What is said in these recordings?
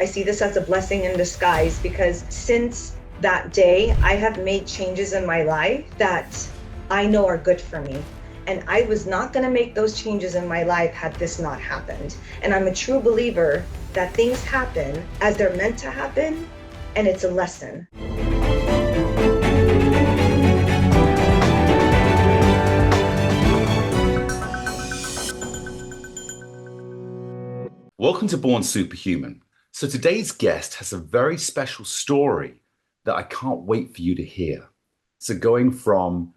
I see this as a blessing in disguise because since that day, I have made changes in my life that I know are good for me. And I was not going to make those changes in my life had this not happened. And I'm a true believer that things happen as they're meant to happen, and it's a lesson. Welcome to Born SuperHuman. So today's guest has a very special story that I can't wait for you to hear. So going from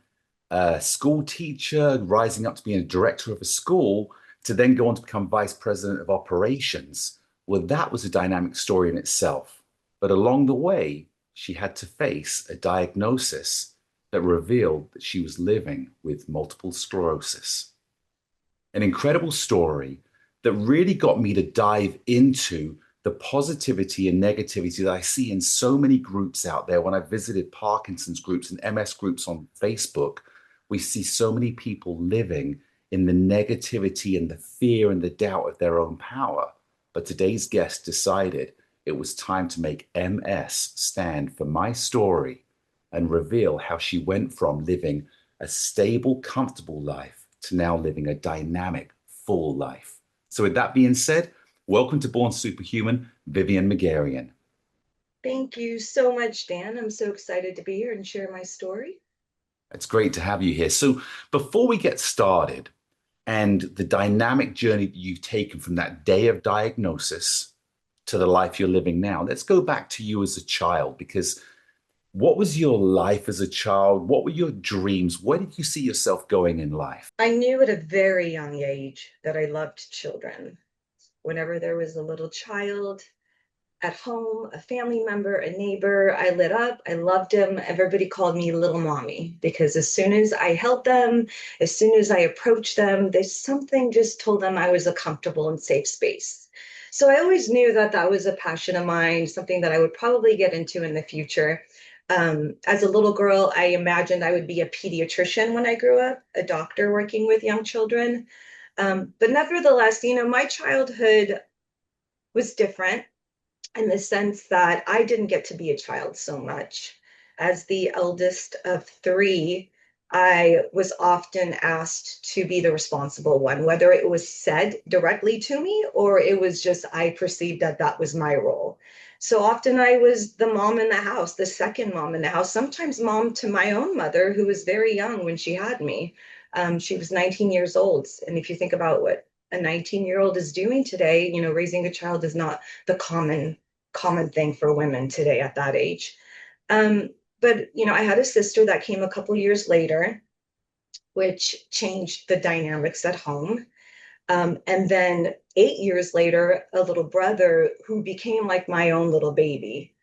a school teacher, rising up to being a director of a school, to then go on to become vice president of operations, well, that was a dynamic story in itself. But along the way, she had to face a diagnosis that revealed that she was living with multiple sclerosis. An incredible story that really got me to dive into the positivity and negativity that I see in so many groups out there. When I visited Parkinson's groups and MS groups on Facebook, we see so many people living in the negativity and the fear and the doubt of their own power. But today's guest decided it was time to make MS stand for my story and reveal how she went from living a stable, comfortable life to now living a dynamic, full life. So with that being said, welcome to Born SuperHuman, Vivian Meguerian. Thank you so much, Dan. I'm so excited to be here and share my story. It's great to have you here. So before we get started and the dynamic journey that you've taken from that day of diagnosis to the life you're living now, let's go back to you as a child, because what was your life as a child? What were your dreams? Where did you see yourself going in life? I knew at a very young age that I loved children. Whenever there was a little child at home, a family member, a neighbor, I lit up. I loved them. Everybody called me Little Mommy because as soon as I held them, as soon as I approached them, there's something just told them I was a comfortable and safe space. So I always knew that that was a passion of mine, something that I would probably get into in the future. As a little girl, I imagined I would be a pediatrician when I grew up, a doctor working with young children. But nevertheless, my childhood was different in the sense that I didn't get to be a child so much. As the eldest of three, I was often asked to be the responsible one, whether it was said directly to me or it was just I perceived that that was my role. So often I was the mom in the house, the second mom in the house, sometimes mom to my own mother, who was very young when she had me. She was 19 years old. And if you think about what a 19-year-old is doing today, raising a child is not the common thing for women today at that age. But I had a sister that came a couple years later, which changed the dynamics at home. And then 8 years later, a little brother who became like my own little baby.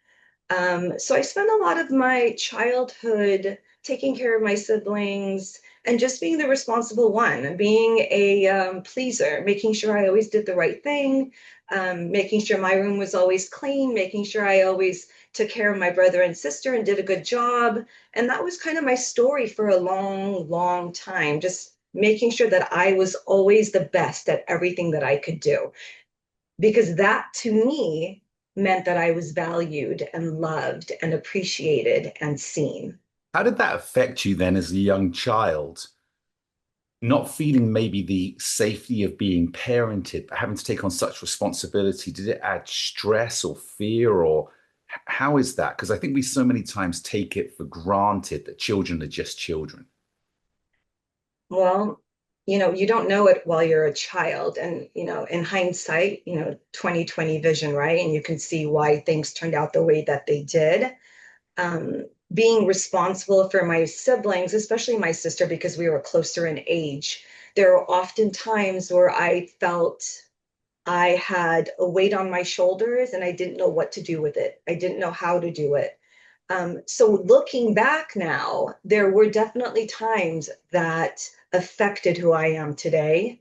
So I spent a lot of my childhood taking care of my siblings and just being the responsible one, being a pleaser, making sure I always did the right thing, making sure my room was always clean, making sure I always took care of my brother and sister and did a good job. And that was kind of my story for a long, long time, just making sure that I was always the best at everything that I could do. Because that to me meant that I was valued and loved and appreciated and seen. How did that affect you then as a young child? Not feeling maybe the safety of being parented, but having to take on such responsibility, did it add stress or fear, or how is that? Because I think we so many times take it for granted that children are just children. Well, you don't know it while you're a child. And, in hindsight, 2020 vision, right? And you can see why things turned out the way that they did. Being responsible for my siblings, especially my sister, because we were closer in age, there were often times where I felt I had a weight on my shoulders and I didn't know what to do with it. I didn't know how to do it. So looking back now, there were definitely times that affected who I am today.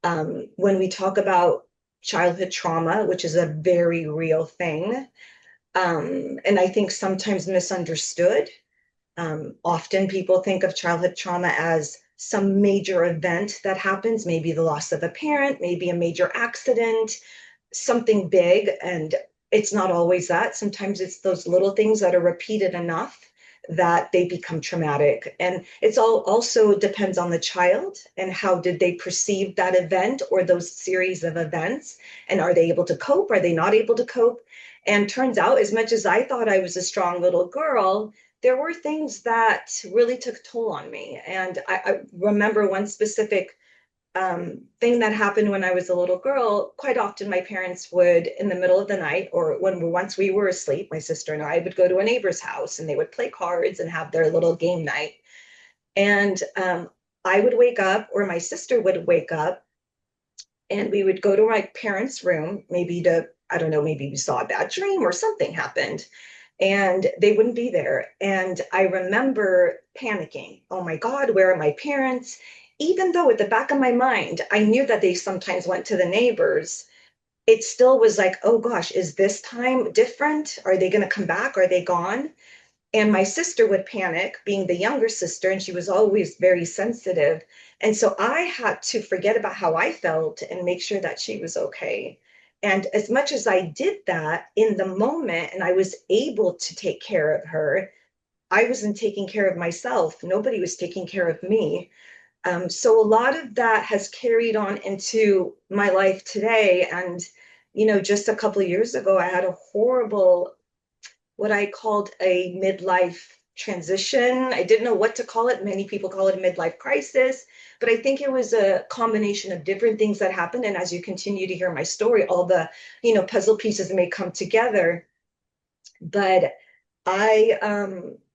When we talk about childhood trauma, which is a very real thing, and I think sometimes misunderstood. Often people think of childhood trauma as some major event that happens, maybe the loss of a parent, maybe a major accident, something big. And it's not always that. Sometimes it's those little things that are repeated enough that they become traumatic. And it's all also depends on the child and how did they perceive that event or those series of events. And are they able to cope? Are they not able to cope? And turns out, as much as I thought I was a strong little girl, there were things that really took a toll on me. And I remember one specific thing that happened when I was a little girl. Quite often, my parents would, in the middle of the night, or once we were asleep, my sister and I would go to a neighbor's house, and they would play cards and have their little game night. And I would wake up, or my sister would wake up, and we would go to my parents' room, maybe to, I don't know, maybe we saw a bad dream or something happened, and they wouldn't be there. And I remember panicking. Oh my God, where are my parents? Even though at the back of my mind, I knew that they sometimes went to the neighbors, it still was like, oh gosh, is this time different? Are they going to come back? Are they gone? And my sister would panic, being the younger sister, and she was always very sensitive. And so I had to forget about how I felt and make sure that she was okay. And as much as I did that in the moment, and I was able to take care of her, I wasn't taking care of myself. Nobody was taking care of me. So a lot of that has carried on into my life today. And, just a couple of years ago, I had a horrible, what I called a midlife transition. I didn't know what to call it. Many people call it a midlife crisis, but I think it was a combination of different things that happened. And as you continue to hear my story, all the, puzzle pieces may come together. But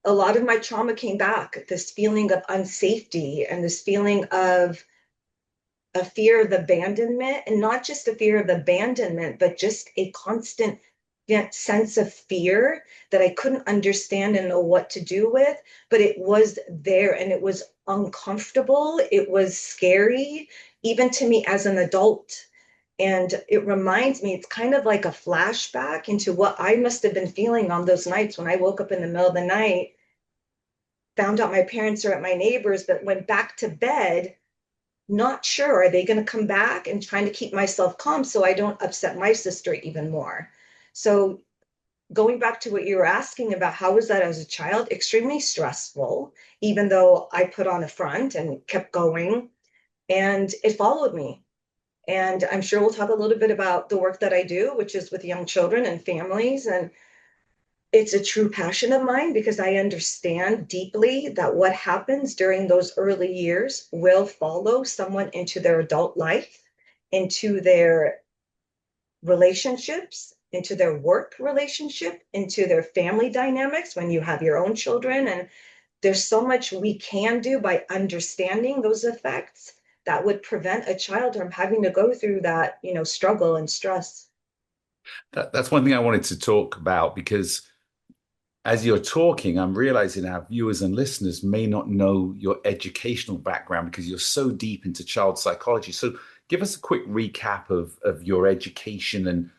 a lot of my trauma came back, this feeling of unsafety and this feeling of a fear of abandonment, and not just a fear of abandonment, but just a constant sense of fear that I couldn't understand and know what to do with, but it was there and it was uncomfortable. It was scary, even to me as an adult. And it reminds me, it's kind of like a flashback into what I must have been feeling on those nights when I woke up in the middle of the night, found out my parents are at my neighbor's, but went back to bed, not sure, are they going to come back, and trying to keep myself calm so I don't upset my sister even more. So going back to what you were asking about, how was that as a child? Extremely stressful, even though I put on a front and kept going, and it followed me. And I'm sure we'll talk a little bit about the work that I do, which is with young children and families. And it's a true passion of mine because I understand deeply that what happens during those early years will follow someone into their adult life, into their relationships, into their work relationship, into their family dynamics when you have your own children. And there's so much we can do by understanding those effects that would prevent a child from having to go through that, struggle and stress. That's one thing I wanted to talk about, because as you're talking, I'm realizing our viewers and listeners may not know your educational background because you're so deep into child psychology. So give us a quick recap of your education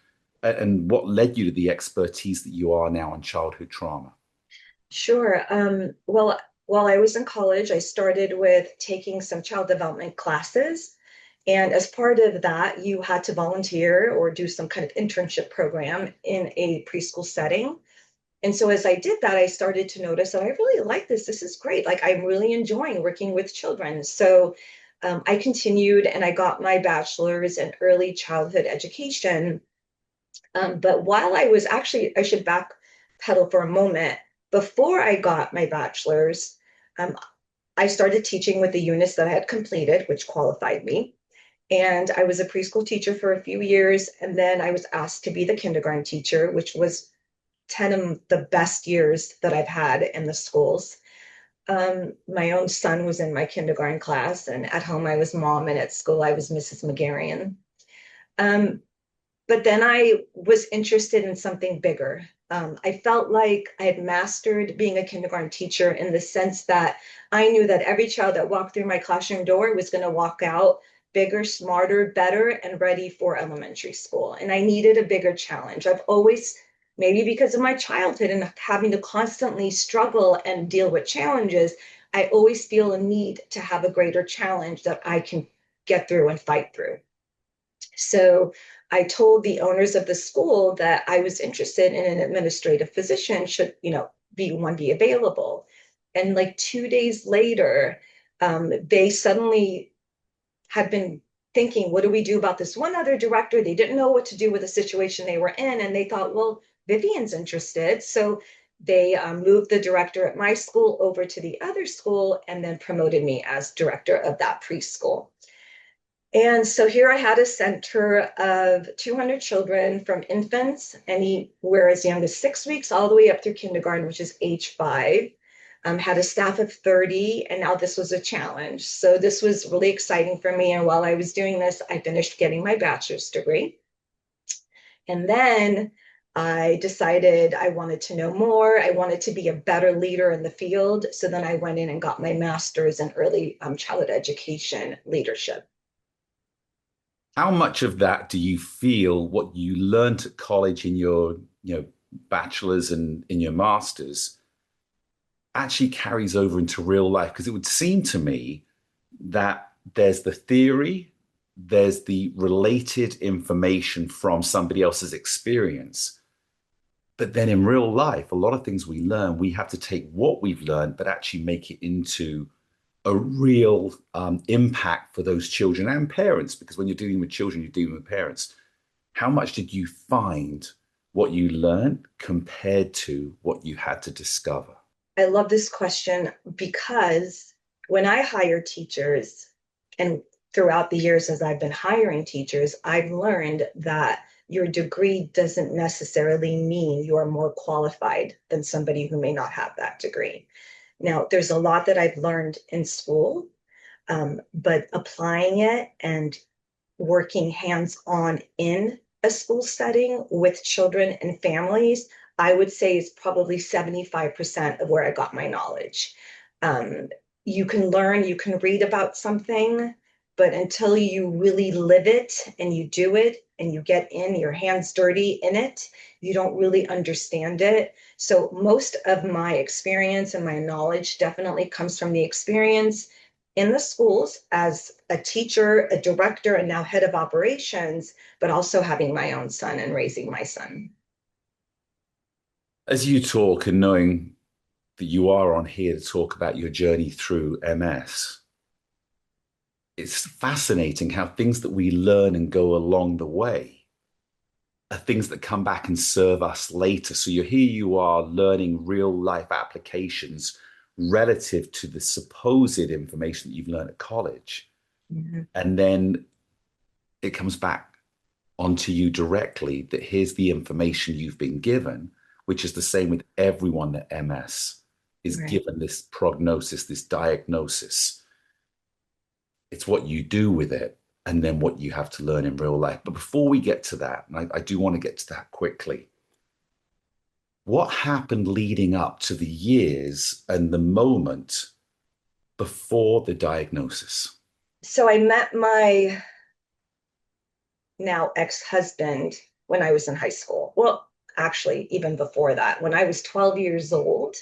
and what led you to the expertise that you are now in childhood trauma. Sure. Well, while I was in college, I started with taking some child development classes. And as part of that, you had to volunteer or do some kind of internship program in a preschool setting. And so as I did that, I started to notice that I really like this. This is great. Like, I'm really enjoying working with children. So I continued and I got my bachelor's in early childhood education. But while I was actually, I should backpedal for a moment. Before I got my bachelor's, um, I started teaching with the units that I had completed, which qualified me. And I was a preschool teacher for a few years. And then I was asked to be the kindergarten teacher, which was 10 of the best years that I've had in the schools. My own son was in my kindergarten class, and at home I was mom, and at school I was Mrs. Meguerian. But then I was interested in something bigger. I felt like I had mastered being a kindergarten teacher in the sense that I knew that every child that walked through my classroom door was going to walk out bigger, smarter, better, and ready for elementary school. And I needed a bigger challenge. I've always, maybe because of my childhood and having to constantly struggle and deal with challenges, I always feel a need to have a greater challenge that I can get through and fight through. So I told the owners of the school that I was interested in an administrative position, should, one be available. And like 2 days later, they suddenly had been thinking, what do we do about this one other director? They didn't know what to do with the situation they were in. And they thought, well, Vivian's interested. So they moved the director at my school over to the other school and then promoted me as director of that preschool. And so here I had a center of 200 children from infants, anywhere as young as 6 weeks, all the way up through kindergarten, which is age 5. Had a staff of 30, and now this was a challenge. So this was really exciting for me. And while I was doing this, I finished getting my bachelor's degree. And then I decided I wanted to know more. I wanted to be a better leader in the field. So then I went in and got my master's in early childhood education leadership. How much of that do you feel what you learned at college in your, bachelor's and in your master's actually carries over into real life? Because it would seem to me that there's the theory, there's the related information from somebody else's experience. But then in real life, a lot of things we learn, we have to take what we've learned, but actually make it into a real impact for those children and parents. Because when you're dealing with children, you're dealing with parents. How much did you find what you learned compared to what you had to discover? I love this question because when I hire teachers, and throughout the years as I've been hiring teachers, I've learned that your degree doesn't necessarily mean you're more qualified than somebody who may not have that degree. Now, there's a lot that I've learned in school, but applying it and working hands-on in a school setting with children and families, I would say is probably 75% of where I got my knowledge. You can learn, you can read about something, but until you really live it and you do it and you get in your hands dirty in it, you don't really understand it. So most of my experience and my knowledge definitely comes from the experience in the schools as a teacher, a director, and now head of operations, but also having my own son and raising my son. As you talk and knowing that you are on here to talk about your journey through MS, it's fascinating how things that we learn and go along the way are things that come back and serve us later. So here you are learning real life applications relative to the supposed information that you've learned at college. Mm-hmm. And then it comes back onto you directly that here's the information you've been given, which is the same with everyone that MS is given this prognosis, this diagnosis. It's what you do with it and then what you have to learn in real life. But before we get to that, and I do want to get to that quickly, what happened leading up to the years and the moment before the diagnosis? So I met my now ex-husband when I was in high school. Well, actually, even before that, when I was 12 years old,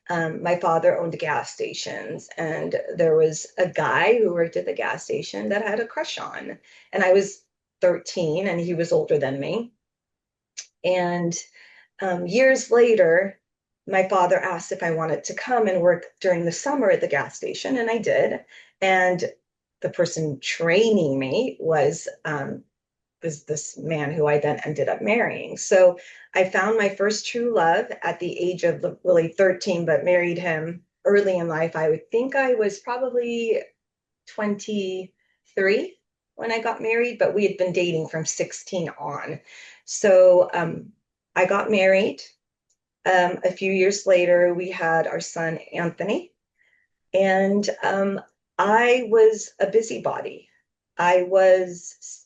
my father owned gas stations, and there was a guy who worked at the gas station that I had a crush on. And I was 13 and he was older than me. And years later, my father asked if I wanted to come and work during the summer at the gas station, and I did. And the person training me was this man who I then ended up marrying. So I found my first true love at the age of really 13, but married him early in life. I would think I was probably 23 when I got married, but we had been dating from 16 on. So I got married. A few years later, we had our son, Anthony, and I was a busybody. I was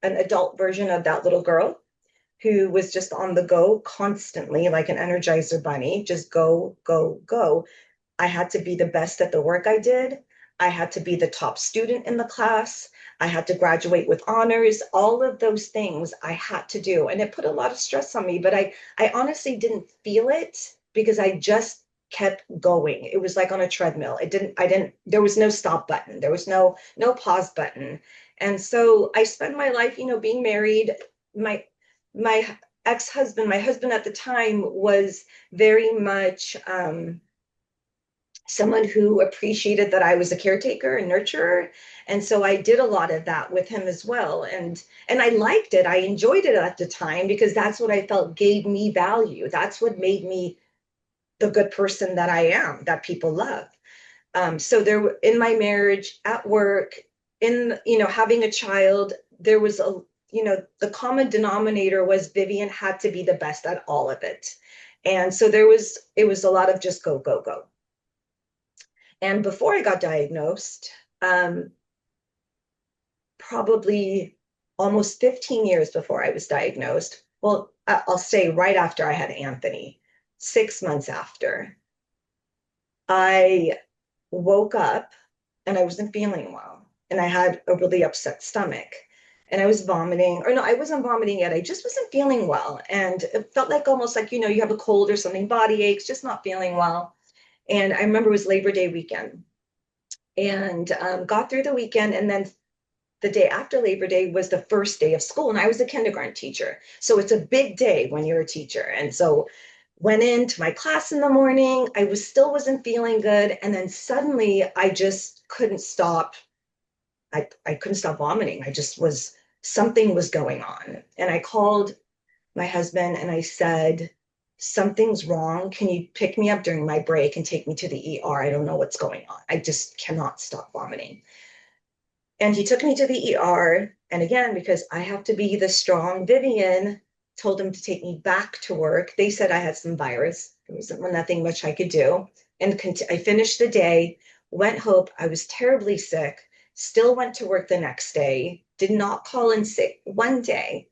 an adult version of that little girl who was just on the go constantly, like an Energizer bunny, just go, go, go. I had to be the best at the work I did. I had to be the top student in the class. I had to graduate with honors. All of those things I had to do. And it put a lot of stress on me, but I honestly didn't feel it because I just kept going. It was like on a treadmill. There was no stop button. There was no pause button. And so I spent my life, being married. My ex-husband, my husband at the time, was very much someone who appreciated that I was a caretaker and nurturer. And so I did a lot of that with him as well. And I liked it. I enjoyed it at the time because that's what I felt gave me value. That's what made me the good person that I am, that people love. So there, in my marriage, at work, in having a child, there was the common denominator was Vivian had to be the best at all of it. And so it was a lot of just go, go, go. And before I got diagnosed, probably almost 15 years before I was diagnosed, well, I'll say right after I had Anthony, 6 months after, I woke up and I wasn't feeling well. And I had a really upset stomach. And I was vomiting, or no, I wasn't vomiting yet. I just wasn't feeling well. And it felt like almost like, you have a cold or something, body aches, just not feeling well. And I remember it was Labor Day weekend, and got through the weekend. And then the day after Labor Day was the first day of school. And I was a kindergarten teacher. So it's a big day when you're a teacher. And so went into my class in the morning. I still wasn't feeling good. And then suddenly I just couldn't stop. I couldn't stop vomiting. Something was going on. And I called my husband and I said, something's wrong. Can you pick me up during my break and take me to the ER? I don't know what's going on. I just cannot stop vomiting. And he took me to the ER. And again, because I have to be the strong Vivian, told him to take me back to work. They said I had some virus. There was nothing much I could do. And I finished the day, went home. I was terribly sick, still went to work the next day, did not call in sick one day.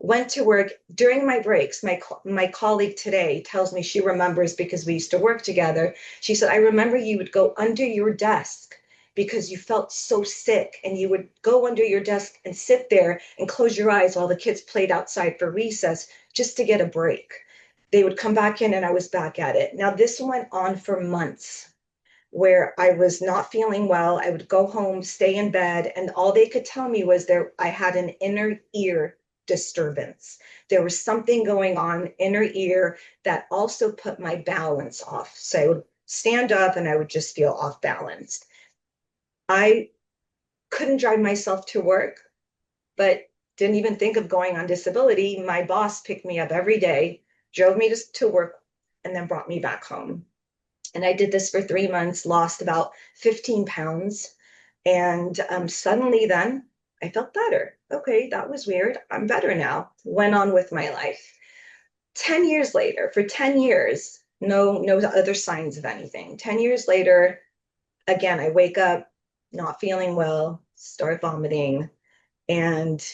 Went to work during my breaks. My colleague today tells me she remembers because we used to work together. She said, I remember you would go under your desk because you felt so sick, and you would go under your desk and sit there and close your eyes while the kids played outside for recess just to get a break. They would come back in and I was back at it. Now, this went on for months where I was not feeling well. I would go home, stay in bed, and all they could tell me was I had an inner ear disturbance. There was something going on inner ear that also put my balance off. So I would stand up and I would just feel off balanced. I couldn't drive myself to work, but didn't even think of going on disability. My boss picked me up every day, drove me to work, and then brought me back home. And I did this for 3 months, lost about 15 pounds. And suddenly then I felt better. Okay, that was weird. I'm better now. Went on with my life. 10 years later, for 10 years, no other signs of anything. 10 years later, again, I wake up not feeling well, start vomiting, and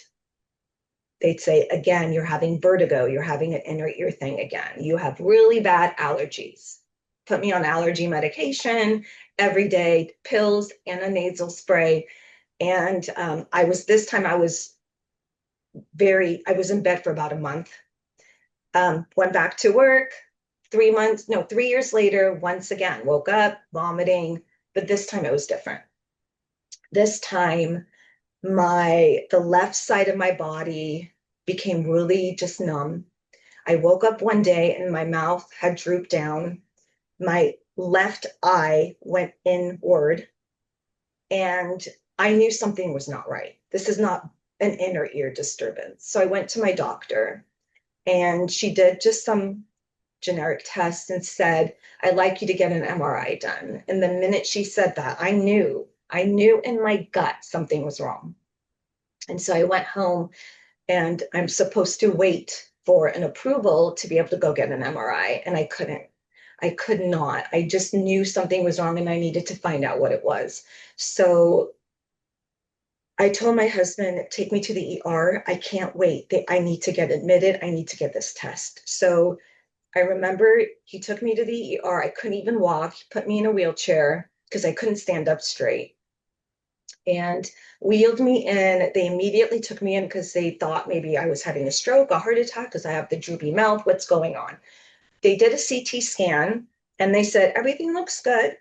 they'd say, again, you're having vertigo, you're having an inner ear thing again. You have really bad allergies. Put me on allergy medication every day, pills and a nasal spray. And I was in bed for about a month. Went back to work 3 years later, once again, woke up vomiting, but this time it was different. This time, the left side of my body became really just numb. I woke up one day and my mouth had drooped down. My left eye went inward, and I knew something was not right. This is not an inner ear disturbance. So I went to my doctor, and she did just some generic tests and said, I'd like you to get an MRI done. And the minute she said that, I knew in my gut something was wrong. And so I went home, and I'm supposed to wait for an approval to be able to go get an MRI. And I could not. I just knew something was wrong and I needed to find out what it was. So I told my husband, take me to the ER. I can't wait. I need to get admitted. I need to get this test. So I remember he took me to the ER. I couldn't even walk. He put me in a wheelchair because I couldn't stand up straight, and wheeled me in. They immediately took me in because they thought maybe I was having a stroke, a heart attack, because I have the droopy mouth. What's going on? They did a CT scan and they said, everything looks good.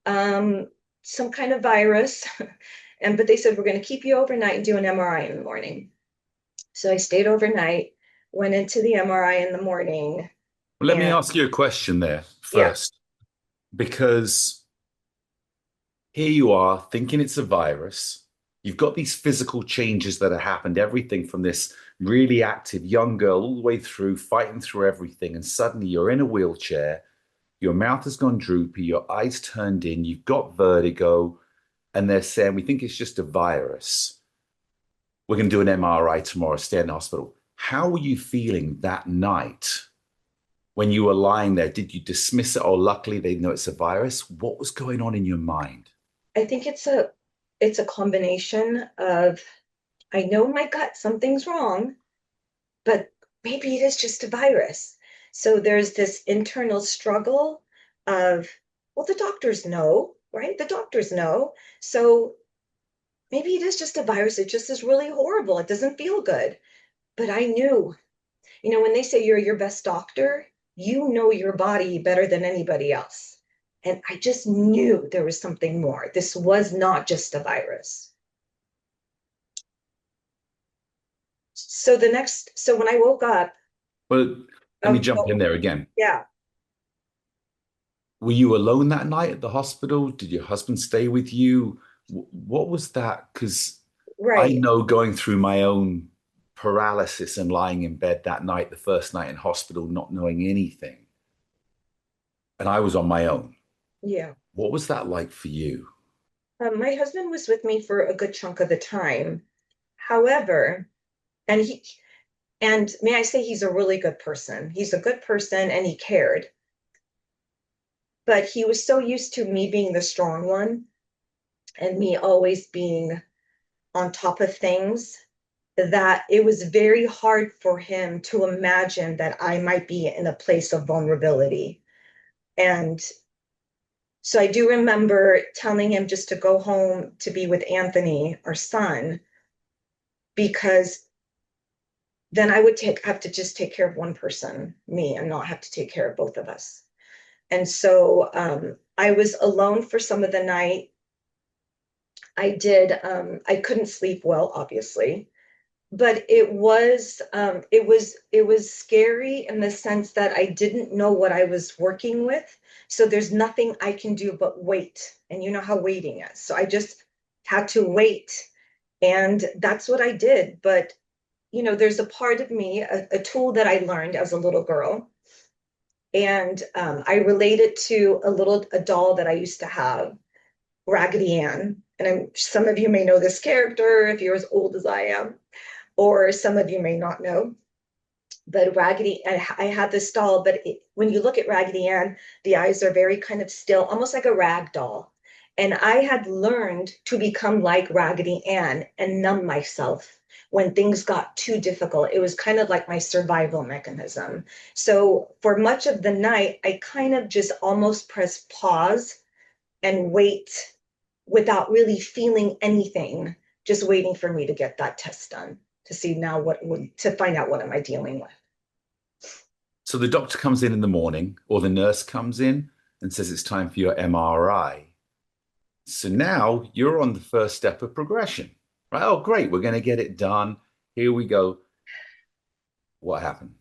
Some kind of virus. But they said, we're going to keep you overnight and do an MRI in the morning. So I stayed overnight, went into the MRI in the morning. Well, let me And ask you a question there yeah, first, because here you are thinking it's a virus. You've got these physical changes that have happened, everything from this really active young girl all the way through fighting through everything. And suddenly you're in a wheelchair, your mouth has gone droopy, your eyes turned in, you've got vertigo, and they're saying, we think it's just a virus. We're going to do an MRI tomorrow, stay in the hospital. How were you feeling that night when you were lying there? Did you dismiss it? Oh, luckily they know it's a virus. What was going on in your mind? I think it's a combination of, I know in my gut something's wrong, but maybe it is just a virus. So there's this internal struggle of, well, the doctors know, right? The doctors know. So maybe it is just a virus. It just is really horrible. It doesn't feel good. But I knew, when they say you're your best doctor, you know your body better than anybody else. And I just knew there was something more. This was not just a virus. So when I woke up, Well, let me jump in oh, there again. yeah, Were you alone that night at the hospital? Did your husband stay with you? What was that? Because I right. know going through my own paralysis and lying in bed that night, the first night in hospital, not knowing anything, and I was on my own. Yeah. What was that like for you? My husband was with me for a good chunk of the time. However, and may I say he's a really good person. He's a good person and he cared. But he was so used to me being the strong one and me always being on top of things that it was very hard for him to imagine that I might be in a place of vulnerability. And so I do remember telling him just to go home to be with Anthony, our son, because then I would have to just take care of one person, me, and not have to take care of both of us. And so I was alone for some of the night. I couldn't sleep well, obviously, but it was scary in the sense that I didn't know what I was working with. So there's nothing I can do but wait. And you know how waiting is. So I just had to wait. And that's what I did. But there's a part of me, a tool that I learned as a little girl, and I relate it to a doll that I used to have, Raggedy Ann. And some of you may know this character if you're as old as I am, or some of you may not know. But I had this doll, but when you look at Raggedy Ann, the eyes are very kind of still, almost like a rag doll. And I had learned to become like Raggedy Ann and numb myself when things got too difficult. It was kind of like my survival mechanism. So for much of the night, I kind of just almost press pause and wait without really feeling anything, just waiting for me to get that test done to see now to find out what am I dealing with. So the doctor comes in the morning, or the nurse comes in and says it's time for your MRI. So now you're on the first step of progression, right? Oh, great, we're going to get it done. Here we go. What happened?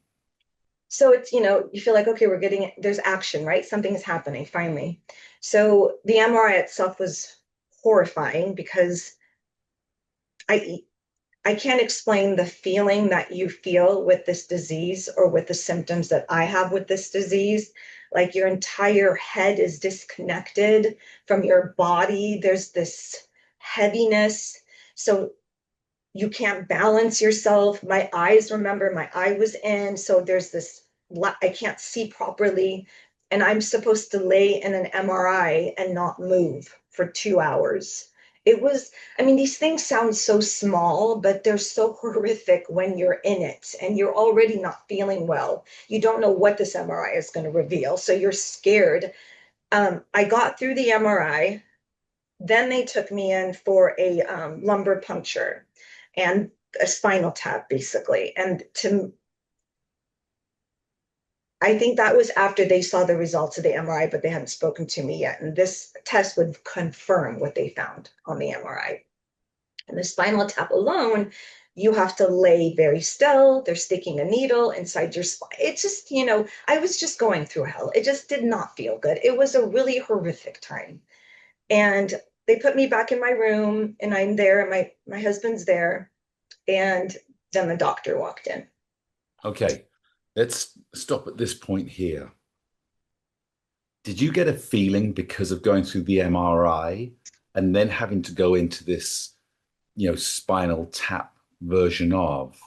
So it's, you feel like, okay, there's action, right? Something's happening finally. So the MRI itself was horrifying because I I can't explain the feeling that you feel with this disease or with the symptoms that I have with this disease. Like your entire head is disconnected from your body. There's this heaviness. So you can't balance yourself. Remember, my eye was in. So there's I can't see properly. And I'm supposed to lay in an MRI and not move for 2 hours. These things sound so small, but they're so horrific when you're in it and you're already not feeling well. You don't know what this MRI is going to reveal. So you're scared. I got through the MRI. Then they took me in for a lumbar puncture and a spinal tap, basically. I think that was after they saw the results of the MRI, but they hadn't spoken to me yet. And this test would confirm what they found on the MRI. And the spinal tap alone, you have to lay very still. They're sticking a needle inside your spine. It's just, I was just going through hell. It just did not feel good. It was a really horrific time. And they put me back in my room, and I'm there, and my husband's there. And then the doctor walked in. Okay, let's stop at this point here. Did you get a feeling because of going through the MRI and then having to go into this, spinal tap version of,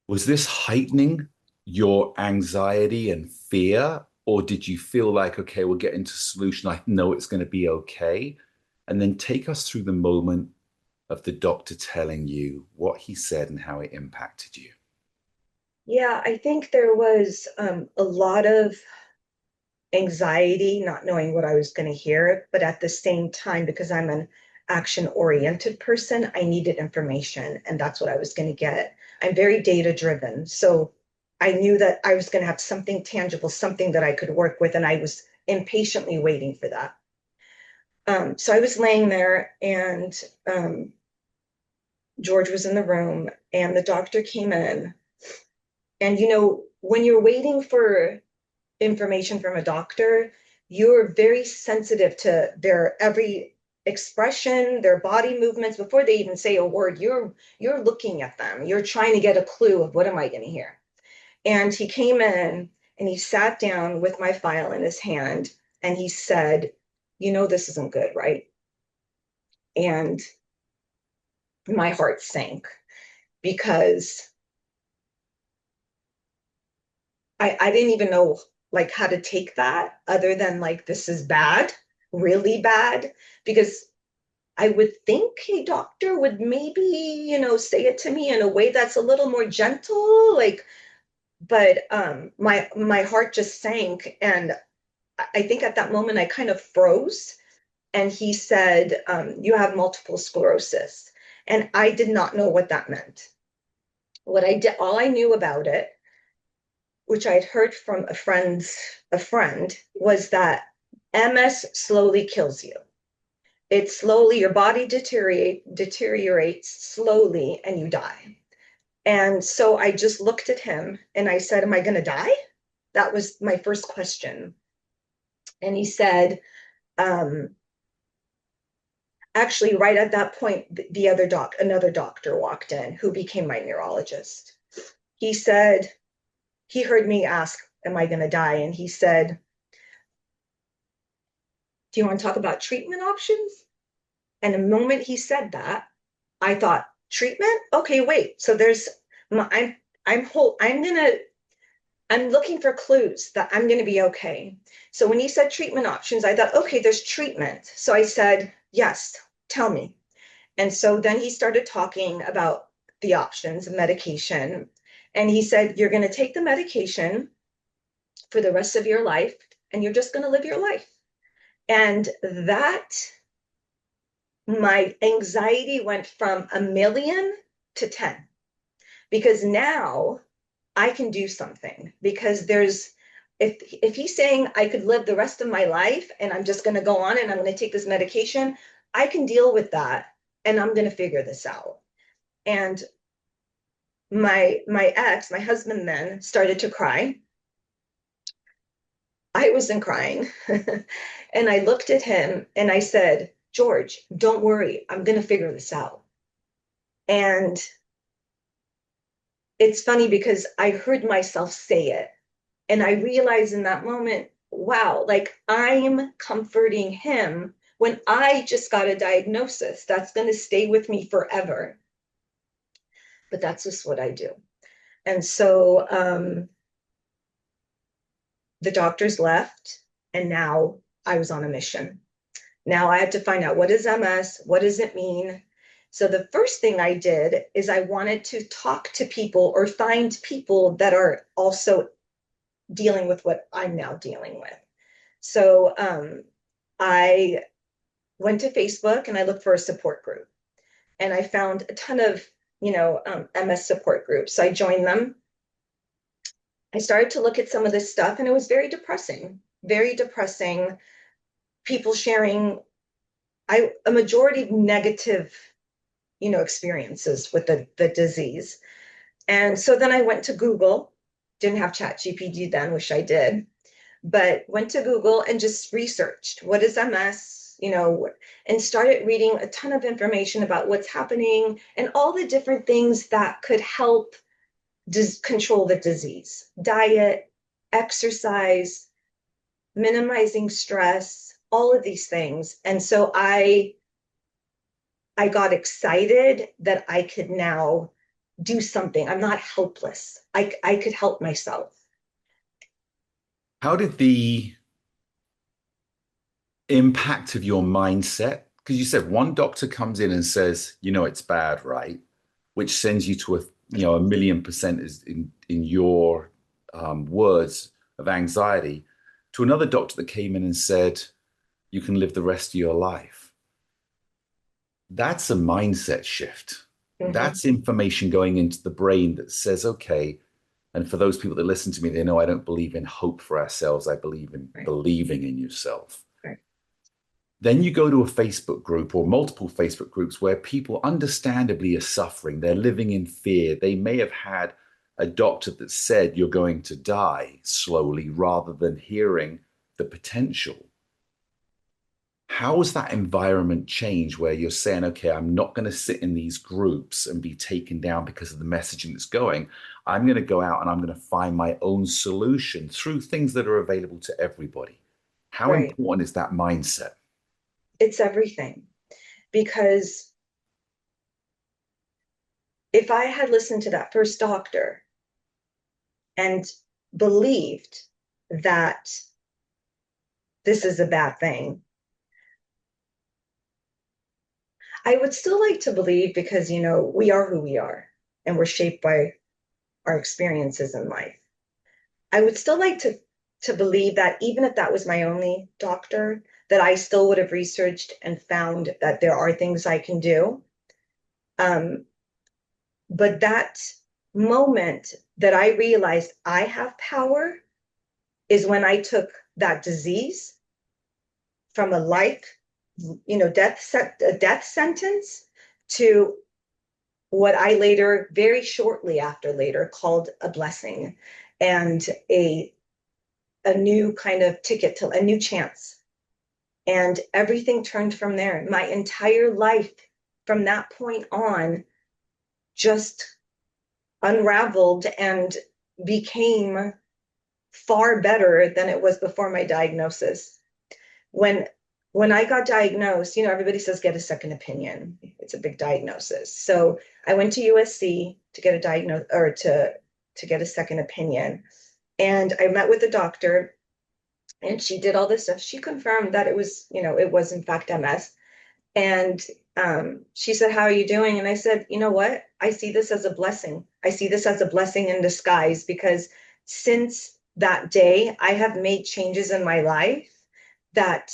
was this heightening your anxiety and fear? Or did you feel like, okay, we'll get into solution. I know it's going to be okay. And then take us through the moment of the doctor telling you what he said and how it impacted you. Yeah, I think there was a lot of anxiety, not knowing what I was going to hear, but at the same time, because I'm an action-oriented person, I needed information, and that's what I was going to get. I'm very data-driven, so I knew that I was going to have something tangible, something that I could work with, and I was impatiently waiting for that. So I was laying there, and George was in the room, and the doctor came in. And when you're waiting for information from a doctor, you're very sensitive to their every expression, their body movements before they even say a word. You're looking at them. You're trying to get a clue of what am I going to hear. And he came in and he sat down with my file in his hand, and he said, this isn't good, right? And my heart sank, because I didn't even know like how to take that, other than like, this is bad, really bad, because I would think a doctor would maybe, say it to me in a way that's a little more gentle, like, but my heart just sank. And I think at that moment I kind of froze. And he said, you have multiple sclerosis. And I did not know what that meant. What I did, all I knew about it, which I'd heard from a friend, was that MS slowly kills you. It slowly, your body deteriorates slowly, and you die. And so I just looked at him and I said, am I going to die? That was my first question. And he said, actually, right at that point, another doctor walked in who became my neurologist. He said, he heard me ask, am I going to die? And he said, do you want to talk about treatment options? And the moment he said that, I thought, treatment? Okay, wait. So I'm looking for clues that I'm going to be okay. So when he said treatment options, I thought, okay, there's treatment. So I said, yes, tell me. And so then he started talking about the options of medication. And he said, you're going to take the medication for the rest of your life, and you're just going to live your life. And that, my anxiety went from 1,000,000 to 10, because now I can do something. Because if he's saying I could live the rest of my life and I'm just going to go on and I'm going to take this medication, I can deal with that, and I'm going to figure this out. And my husband then started to cry. I wasn't crying. And I looked at him and I said, George, don't worry, I'm going to figure this out. And it's funny because I heard myself say it, and I realized in that moment, wow, like I'm comforting him when I just got a diagnosis that's going to stay with me forever. But that's just what I do. And so the doctors left, and now I was on a mission. Now I had to find out, what is MS? What does it mean? So the first thing I did is I wanted to talk to people or find people that are also dealing with what I'm now dealing with. So I went to Facebook and I looked for a support group, and I found a ton of, MS support groups. So I joined them. I started to look at some of this stuff, and it was very depressing, very depressing. People sharing a majority of negative, experiences with the disease. And so then I went to Google, didn't have ChatGPT then, wish I did, but went to Google and just researched what is MS, and started reading a ton of information about what's happening and all the different things that could help control the disease: diet, exercise, minimizing stress, all of these things. And so I got excited that I could now do something. I'm not helpless. I could help myself. How did the impact of your mindset, because you said one doctor comes in and says, it's bad, right? Which sends you to a million percent is in your words of anxiety, to another doctor that came in and said, you can live the rest of your life. That's a mindset shift. Mm-hmm. That's information going into the brain that says, okay, and for those people that listen to me, they know I don't believe in hope for ourselves. I believe in believing in yourself. Right. Then you go to a Facebook group or multiple Facebook groups where people understandably are suffering. They're living in fear. They may have had a doctor that said you're going to die slowly rather than hearing the potential. How has that environment changed where you're saying, okay, I'm not going to sit in these groups and be taken down because of the messaging that's going. I'm going to go out and I'm going to find my own solution through things that are available to everybody. How important is that mindset? It's everything. Because if I had listened to that first doctor and believed that this is a bad thing, I would still like to believe, because, we are who we are and we're shaped by our experiences in life. I would still like to believe that even if that was my only doctor, that I still would have researched and found that there are things I can do. But that moment that I realized I have power is when I took that disease from a life, death sentence to what I later, very shortly after later, called a blessing and a new kind of ticket to a new chance. And everything turned from there. My entire life from that point on just unraveled and became far better than it was before my diagnosis. When I got diagnosed, everybody says get a second opinion. It's a big diagnosis. So I went to USC to get to get a second opinion. And I met with a doctor and she did all this stuff. She confirmed that it was in fact MS. And she said, how are you doing? And I said, you know what? I see this as a blessing. I see this as a blessing in disguise, because since that day, I have made changes in my life that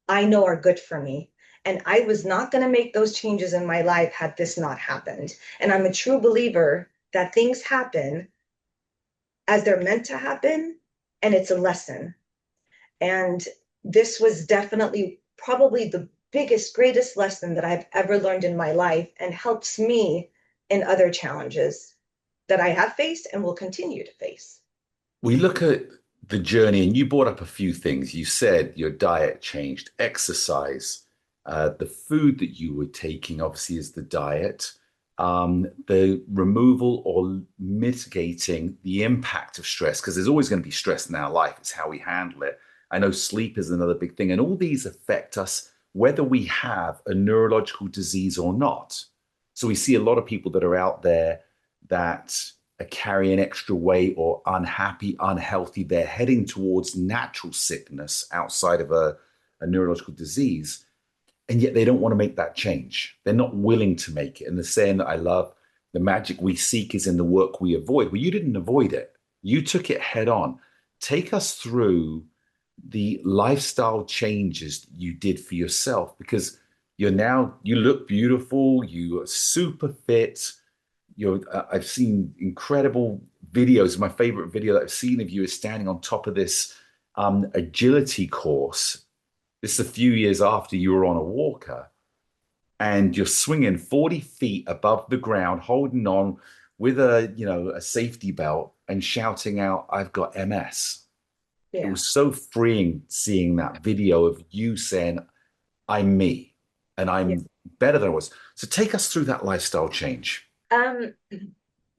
I know are good for me. And I was not going to make those changes in my life had this not happened. And I'm a true believer that things happen as they're meant to happen, and it's a lesson. And this was definitely probably the biggest, greatest lesson that I've ever learned in my life, and helps me in other challenges that I have faced and will continue to face. We look at the journey, and you brought up a few things. You said your diet changed, exercise, the food that you were taking, obviously, is the diet, the removal or mitigating the impact of stress, because there's always going to be stress in our life. It's how we handle it. I know sleep is another big thing, and all these affect us whether we have a neurological disease or not. So we see a lot of people that are out there that are carrying extra weight or unhappy, unhealthy. They're heading towards natural sickness outside of a neurological disease, and yet they don't want to make that change. They're not willing to make it. And the saying that I love, the magic we seek is in the work we avoid. Well, you didn't avoid it. You took it head on. Take us through the lifestyle changes you did for yourself, because you look beautiful, you are super fit. I've seen incredible videos. My favorite video that I've seen of you is standing on top of this agility course. This is a few years after you were on a walker and you're swinging 40 feet above the ground, holding on with a safety belt and shouting out, "I've got MS." It Yeah. was so freeing seeing that video of you saying, "I'm me and Yeah. I'm better than I was." So take us through that lifestyle change. Um,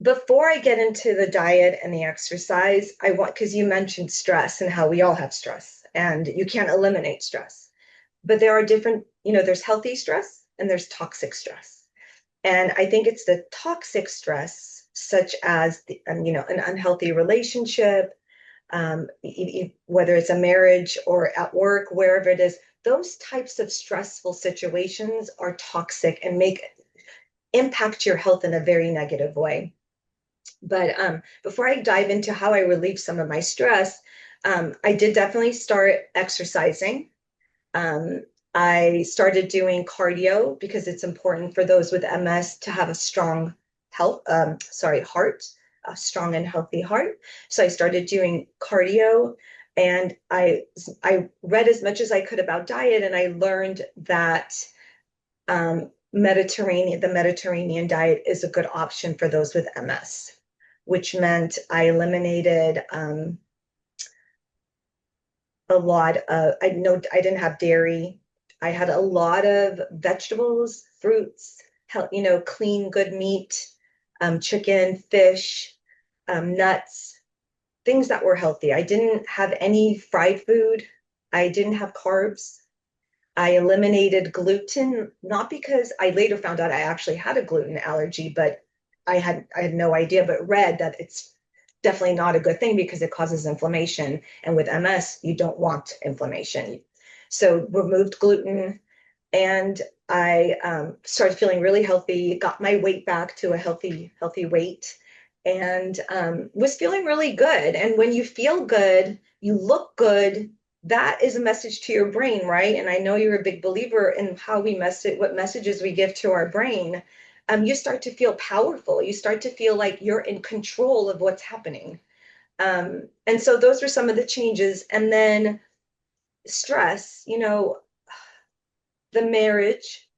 Before I get into the diet and the exercise, I want, because you mentioned stress and how we all have stress and you can't eliminate stress, but there are different, there's healthy stress and there's toxic stress. And I think it's the toxic stress, such as an unhealthy relationship, whether it's a marriage or at work, wherever it is, those types of stressful situations are toxic and impact your health in a very negative way. But before I dive into how I relieve some of my stress, I did definitely start exercising. Um, I started doing cardio because it's important for those with MS to have a strong heart, a strong and healthy heart. So I started doing cardio, and I read as much as I could about diet, and I learned that the Mediterranean diet is a good option for those with MS, which meant I eliminated a lot of, I know I didn't have dairy. I had a lot of vegetables, fruits, clean, good meat, chicken, fish, nuts, things that were healthy. I didn't have any fried food. I didn't have carbs. I eliminated gluten, not because I later found out I actually had a gluten allergy, but I had no idea, but read that it's definitely not a good thing because it causes inflammation. And with MS, you don't want inflammation. So removed gluten, and I started feeling really healthy, got my weight back to a healthy weight, and was feeling really good. And when you feel good, you look good, that is a message to your brain, right? And I know you're a big believer in how we message, what messages we give to our brain. You start to feel powerful. You start to feel like you're in control of what's happening. And so those were some of the changes. And then stress, the marriage.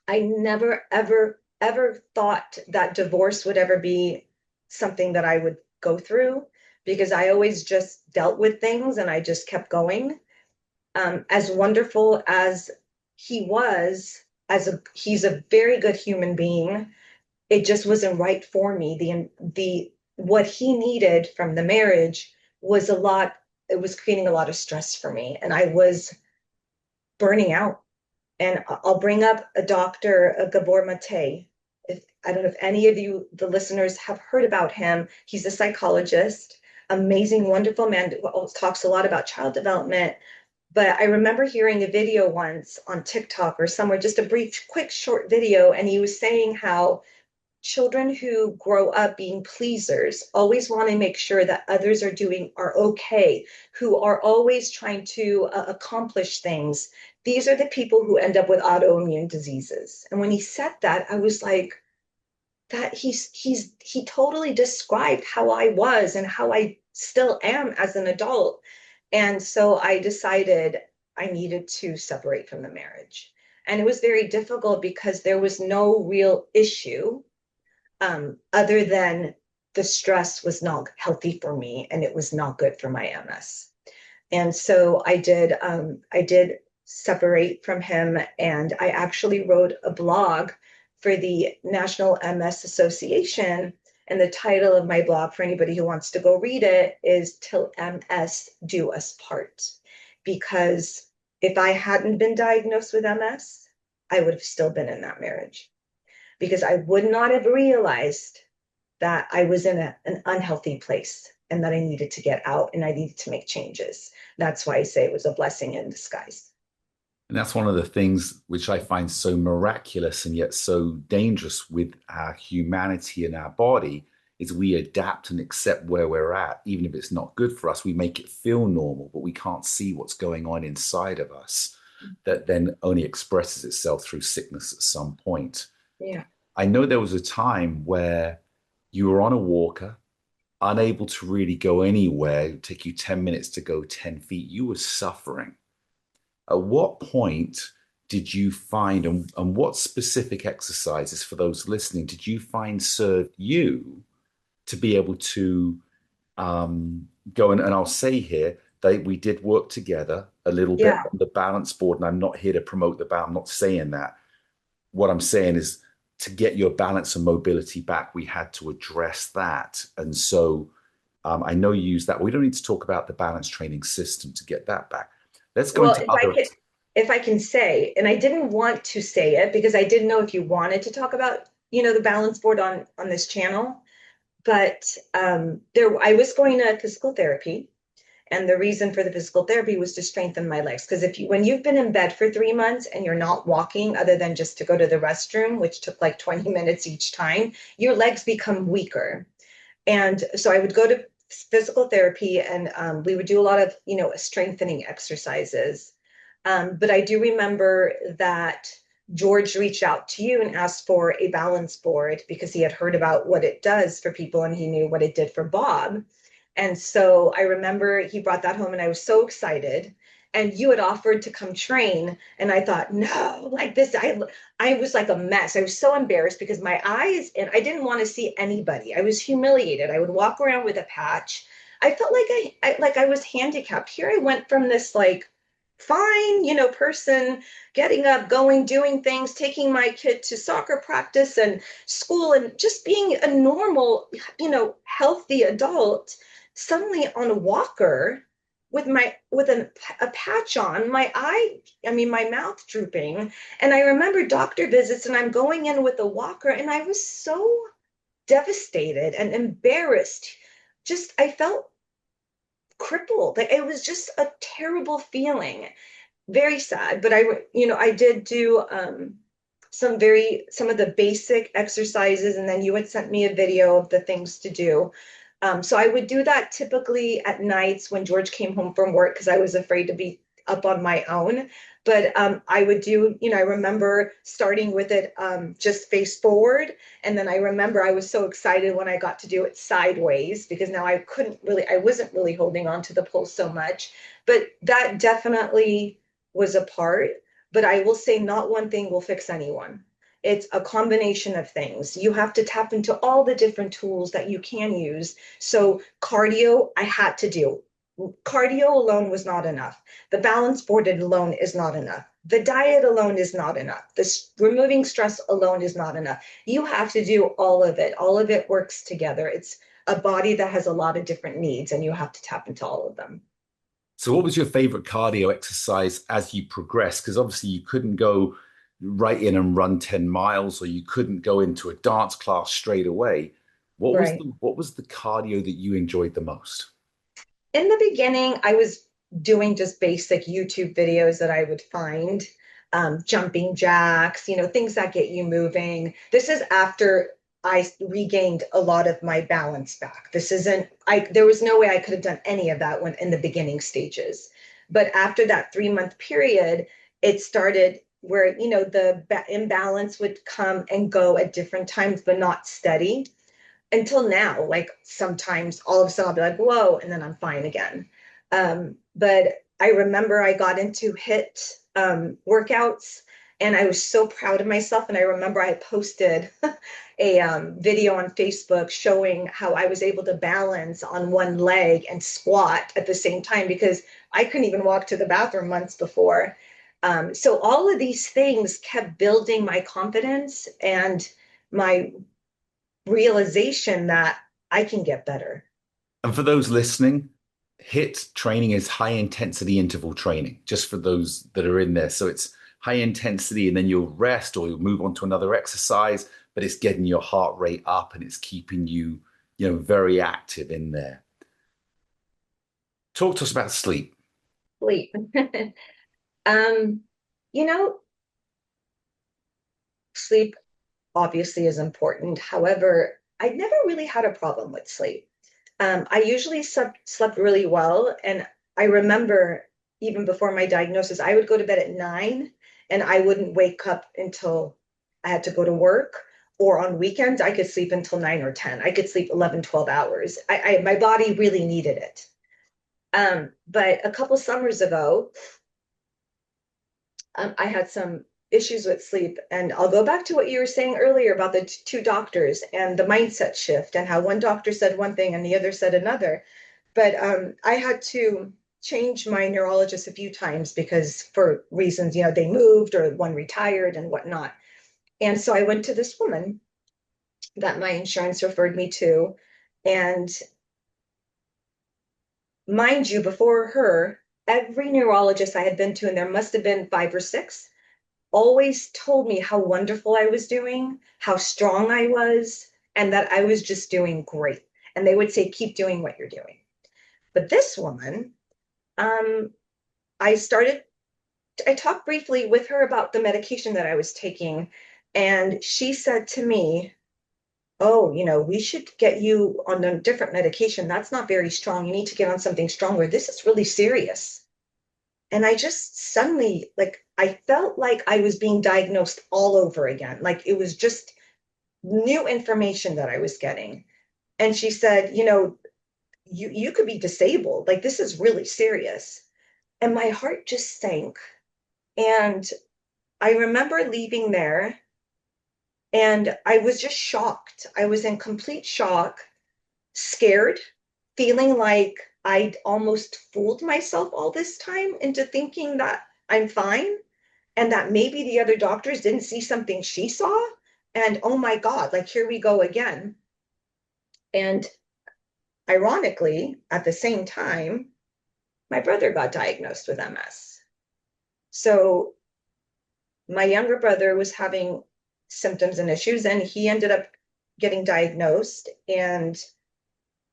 I never, ever, ever thought that divorce would ever be something that I would go through because I always just dealt with things and I just kept going. As wonderful as he was, he's a very good human being. It just wasn't right for me. The what he needed from the marriage was a lot. It was creating a lot of stress for me, and I was burning out. And I'll bring up a doctor, Gabor Mate. If I don't know if any of you, the listeners, have heard about him. He's a psychologist, amazing, wonderful man. Talks a lot about child development. But I remember hearing a video once on TikTok or somewhere, just a brief, quick, short video, and he was saying how children who grow up being pleasers always want to make sure that others are okay, who are always trying to accomplish things. These are the people who end up with autoimmune diseases. And when he said that, I was like, that he totally described how I was and how I still am as an adult. And so I decided I needed to separate from the marriage. And it was very difficult because there was no real issue, other than the stress was not healthy for me and it was not good for my MS. And so I did separate from him, and I actually wrote a blog for the National MS Association. And the title of my blog, for anybody who wants to go read it, is "Till MS Do Us Part." Because if I hadn't been diagnosed with MS, I would have still been in that marriage, because I would not have realized that I was in an unhealthy place and that I needed to get out and I needed to make changes. That's why I say it was a blessing in disguise. And that's one of the things which I find so miraculous and yet so dangerous with our humanity and our body is we adapt and accept where we're at. Even if it's not good for us, we make it feel normal, but we can't see what's going on inside of us that then only expresses itself through sickness at some point. Yeah. I know there was a time where you were on a walker, unable to really go anywhere. It would take you 10 minutes to go 10 feet. You were suffering. At what point did you find, and what specific exercises for those listening did you find served you to be able to go and I'll say here that we did work together a little bit Yeah. on the balance board, and I'm not here to promote the balance. I'm not saying that. What I'm saying is to get your balance and mobility back, we had to address that. And so I know you use that. We don't need to talk about the balance training system to get that back. Let's go Well, into other. if I can say, and I didn't want to say it because I didn't know if you wanted to talk about, the balance board on this channel, but there I was going to physical therapy. And the reason for the physical therapy was to strengthen my legs. Because when you've been in bed for 3 months and you're not walking other than just to go to the restroom, which took like 20 minutes each time, your legs become weaker. And so I would go to physical therapy, and we would do a lot of, strengthening exercises. But I do remember that George reached out to you and asked for a balance board because he had heard about what it does for people and he knew what it did for Bob. And so I remember he brought that home and I was so excited. And you had offered to come train. And I thought, no, like this, I was like a mess. I was so embarrassed because my eyes, and I didn't want to see anybody. I was humiliated. I would walk around with a patch. I felt like I was handicapped. Here I went from this like fine, person getting up, going, doing things, taking my kid to soccer practice and school and just being a normal, healthy adult, suddenly on a walker with a patch on, my mouth drooping. And I remember doctor visits and I'm going in with a walker and I was so devastated and embarrassed. Just I felt crippled. Like it was just a terrible feeling, very sad. But I did do some of the basic exercises, and then you had sent me a video of the things to do. So I would do that typically at nights when George came home from work because I was afraid to be up on my own. But I would do, I remember starting with it just face forward. And then I remember I was so excited when I got to do it sideways because now I wasn't really holding on to the pole so much. But that definitely was a part. But I will say not one thing will fix anyone. It's a combination of things. You have to tap into all the different tools that you can use. So cardio, I had to do. Cardio alone was not enough. The balance board alone is not enough. The diet alone is not enough. This removing stress alone is not enough. You have to do all of it. All of it works together. It's a body that has a lot of different needs, and you have to tap into all of them. So, what was your favorite cardio exercise as you progressed? Because obviously, you couldn't go right in and run 10 miles, or you couldn't go into a dance class straight away. Right. What was the cardio that you enjoyed the most? In the beginning, I was doing just basic YouTube videos that I would find, jumping jacks, things that get you moving. This is after I regained a lot of my balance back. There was no way I could have done any of that when in the beginning stages. But after that 3 month period, it started where, the imbalance would come and go at different times, but not steady until now. Like sometimes all of a sudden I'll be like, whoa, and then I'm fine again. But I remember I got into HIIT workouts and I was so proud of myself. And I remember I posted a video on Facebook showing how I was able to balance on one leg and squat at the same time because I couldn't even walk to the bathroom months before. So all of these things kept building my confidence and my realization that I can get better. And for those listening, HIIT training is high intensity interval training, just for those that are in there. So it's high intensity and then you'll rest or you'll move on to another exercise, but it's getting your heart rate up and it's keeping you, very active in there. Talk to us about sleep. Sleep. um, you know, Sleep obviously is important. However, I never really had a problem with sleep. I usually slept really well. And I remember even before my diagnosis, I would go to bed at 9 and I wouldn't wake up until I had to go to work. Or on weekends, I could sleep until 9 or 10. I could sleep 11, 12 hours. My body really needed it. But a couple summers ago, I had some issues with sleep. And I'll go back to what you were saying earlier about the two doctors and the mindset shift and how one doctor said one thing and the other said another. But I had to change my neurologist a few times because for reasons, they moved or one retired and whatnot. And so I went to this woman that my insurance referred me to. And mind you, before her, every neurologist I had been to, and there must have been 5 or 6, always told me how wonderful I was doing, how strong I was, and that I was just doing great. And they would say, keep doing what you're doing. But this woman, um, I started, I talked briefly with her about the medication that I was taking. And she said to me, oh, we should get you on a different medication. That's not very strong. You need to get on something stronger. This is really serious. And I just suddenly, like, I felt like I was being diagnosed all over again. Like it was just new information that I was getting. And she said, you could be disabled. Like this is really serious. And my heart just sank. And I remember leaving there and I was just shocked. I was in complete shock, scared, feeling like I'd almost fooled myself all this time into thinking that I'm fine and that maybe the other doctors didn't see something she saw. And oh my God, like here we go again. And ironically, at the same time, my brother got diagnosed with MS. So my younger brother was having symptoms and issues, and he ended up getting diagnosed. And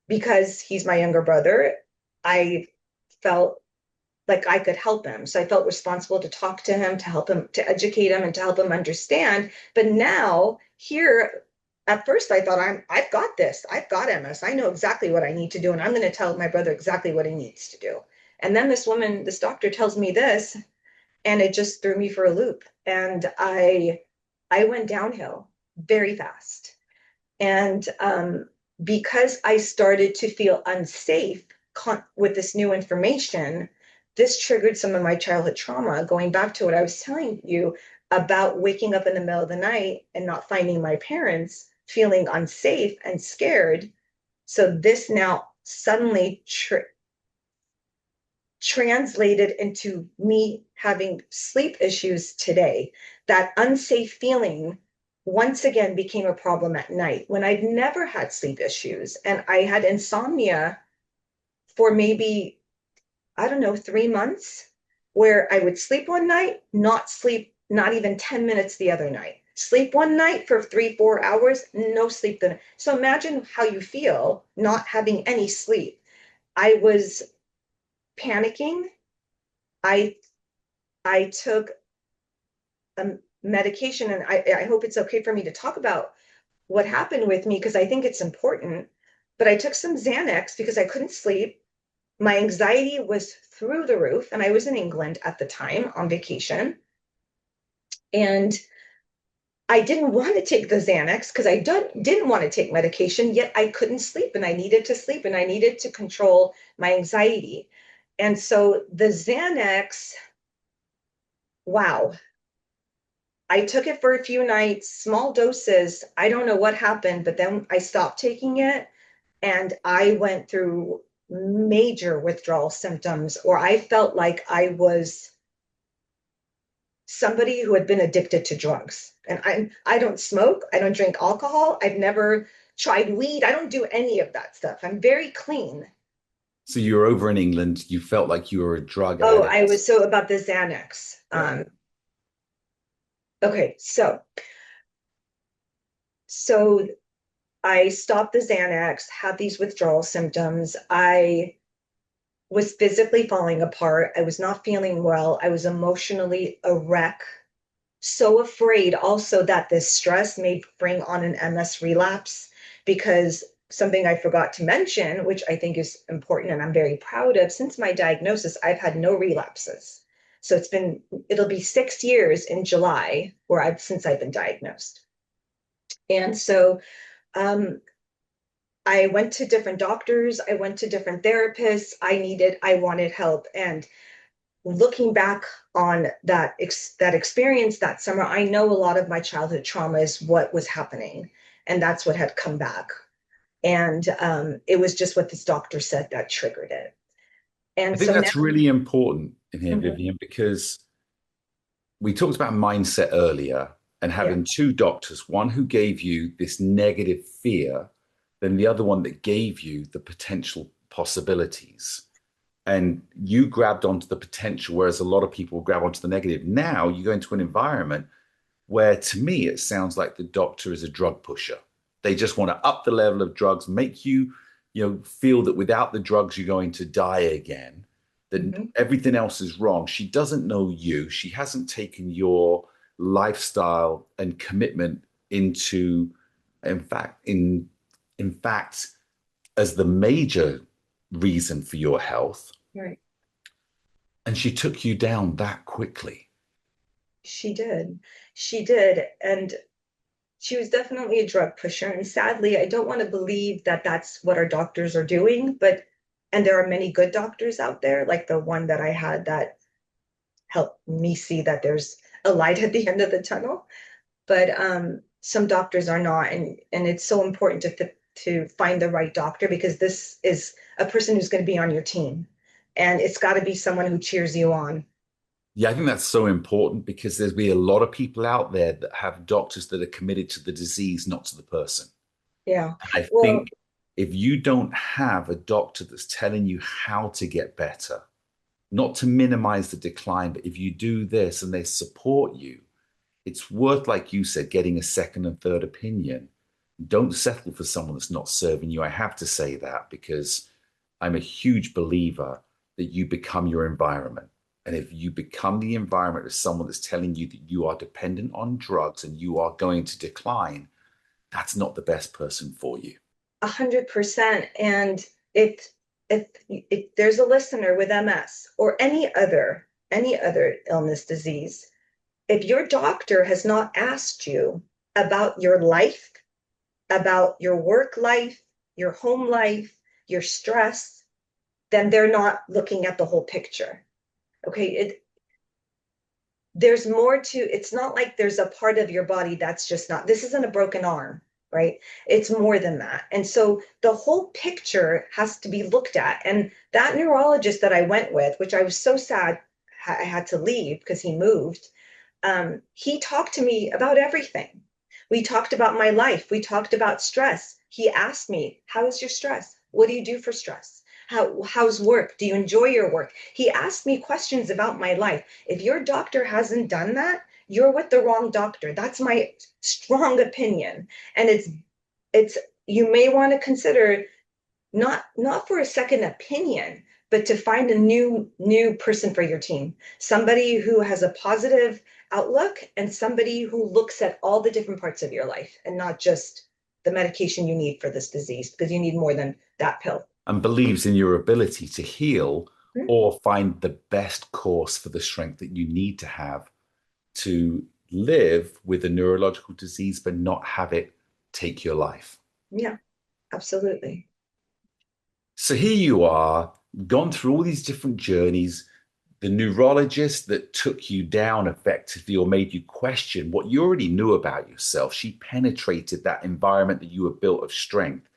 because he's my younger brother, I felt like I could help him. So I felt responsible to talk to him, to help him, to educate him, and to help him understand. But now, here, at first, I thought I've got this. I've got MS. I know exactly what I need to do, and I'm going to tell my brother exactly what he needs to do. And then this doctor tells me this, and it just threw me for a loop. And I went downhill very fast. And because I started to feel unsafe with this new information, this triggered some of my childhood trauma, going back to what I was telling you about waking up in the middle of the night and not finding my parents, feeling unsafe and scared. So this now suddenly translated into me having sleep issues today. That unsafe feeling once again became a problem at night when I'd never had sleep issues. And I had insomnia for maybe, I don't know, 3 months, where I would sleep one night, not sleep, not even 10 minutes the other night. Sleep one night for 3, 4 hours, no sleep then. So imagine how you feel not having any sleep. I was panicking. I I took a medication, and I hope it's okay for me to talk about what happened with me because I think it's important. But I took some Xanax because I couldn't sleep. My anxiety was through the roof, and I was in England at the time on vacation. And I didn't want to take the Xanax because I didn't want to take medication, yet I couldn't sleep and I needed to sleep and I needed to control my anxiety. And so the Xanax, wow, I took it for a few nights, small doses. I don't know what happened, but then I stopped taking it and I went through major withdrawal symptoms, or I felt like I was somebody who had been addicted to drugs. And I don't smoke, I don't drink alcohol, I've never tried weed, I don't do any of that stuff. I'm very clean. So you were over in England, you felt like you were a drug Oh, addict. I was so about the Xanax. Okay, so I stopped the Xanax, had these withdrawal symptoms. I was physically falling apart. I was not feeling well. I was emotionally a wreck. So afraid also that this stress may bring on an MS relapse, because something I forgot to mention, which I think is important and I'm very proud of, since my diagnosis, I've had no relapses. So it'll be 6 years in July since I've been diagnosed. And so um, I went to different doctors, I went to different therapists. I wanted help. And looking back on that experience that summer, I know a lot of my childhood trauma is what was happening, and that's what had come back. And it was just what this doctor said that triggered it. I And think so now, that's really important in here, mhm, Vivian, because we talked about mindset earlier and yeah, having two doctors, one who gave you this negative fear, then the other one that gave you the potential possibilities. And you grabbed onto the potential, whereas a lot of people grab onto the negative. Now you go into an environment where, to me, it sounds like the doctor is a drug pusher. They just want to up the level of drugs, make you, feel that without the drugs you're going to die again, that mhm, everything else is wrong. She doesn't know you. She hasn't taken your lifestyle and commitment into, in fact, as the major reason for your health. right. And she took you down that quickly. She did. She did. And she was definitely a drug pusher. And sadly, I don't want to believe that that's what our doctors are doing, but, and there are many good doctors out there, like the one that I had that helped me see that there's a light at the end of the tunnel. But some doctors are not. And it's so important to find the right doctor, because this is a person who's going to be on your team. And it's got to be someone who cheers you on. Yeah, I think that's so important because there's be a lot of people out there that have doctors that are committed to the disease, not to the person. Yeah. I Well, think if you don't have a doctor that's telling you how to get better, not to minimize the decline, but if you do this and they support you, it's worth, like you said, getting a second and third opinion. Don't settle for someone that's not serving you. I have to say that because I'm a huge believer that you become your environment. And if you become the environment of someone that's telling you that you are dependent on drugs and you are going to decline, that's not the best person for you. 100%. And if there's a listener with MS or any other illness disease, if your doctor has not asked you about your life, about your work life, your home life, your stress, then they're not looking at the whole picture. Okay, there's more to, it's not like there's a part of your body that's just not, this isn't a broken arm, right? It's more than that. And so the whole picture has to be looked at. And that neurologist that I went with, which I was so sad I had to leave because he moved, he talked to me about everything. We talked about my life. We talked about stress. He asked me, how is your stress? What do you do for stress? How's work? Do you enjoy your work? He asked me questions about my life. If your doctor hasn't done that, you're with the wrong doctor. That's my strong opinion. And it's you may want to consider not for a second opinion, but to find a new person for your team, somebody who has a positive outlook and somebody who looks at all the different parts of your life and not just the medication you need for this disease, because you need more than that pill. And believes in your ability to heal Mhm. or find the best course for the strength that you need to have to live with a neurological disease, but not have it take your life. Yeah, absolutely. So here you are, gone through all these different journeys. The neurologist that took you down effectively or made you question what you already knew about yourself. She penetrated that environment that you were built of strength.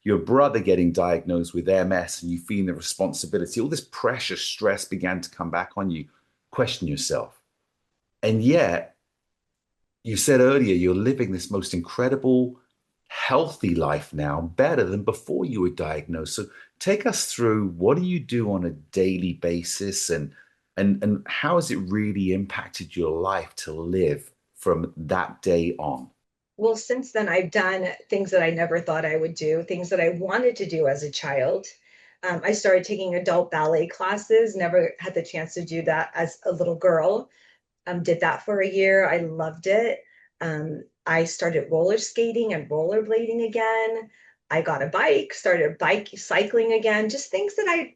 Your brother getting diagnosed with MS and you feeling the responsibility, all this pressure, stress began to come back on you. Question yourself. And yet, you said earlier, you're living this most incredible, healthy life now, better than before you were diagnosed. So take us through what do you do on a daily basis and how has it really impacted your life to live from that day on? Well, since then, I've done things that I never thought I would do, things that I wanted to do as a child. I started taking adult ballet classes, never had the chance to do that as a little girl. Did that for a year. I loved it. I started roller skating and rollerblading again. I got a bike, started bike cycling again, just things that I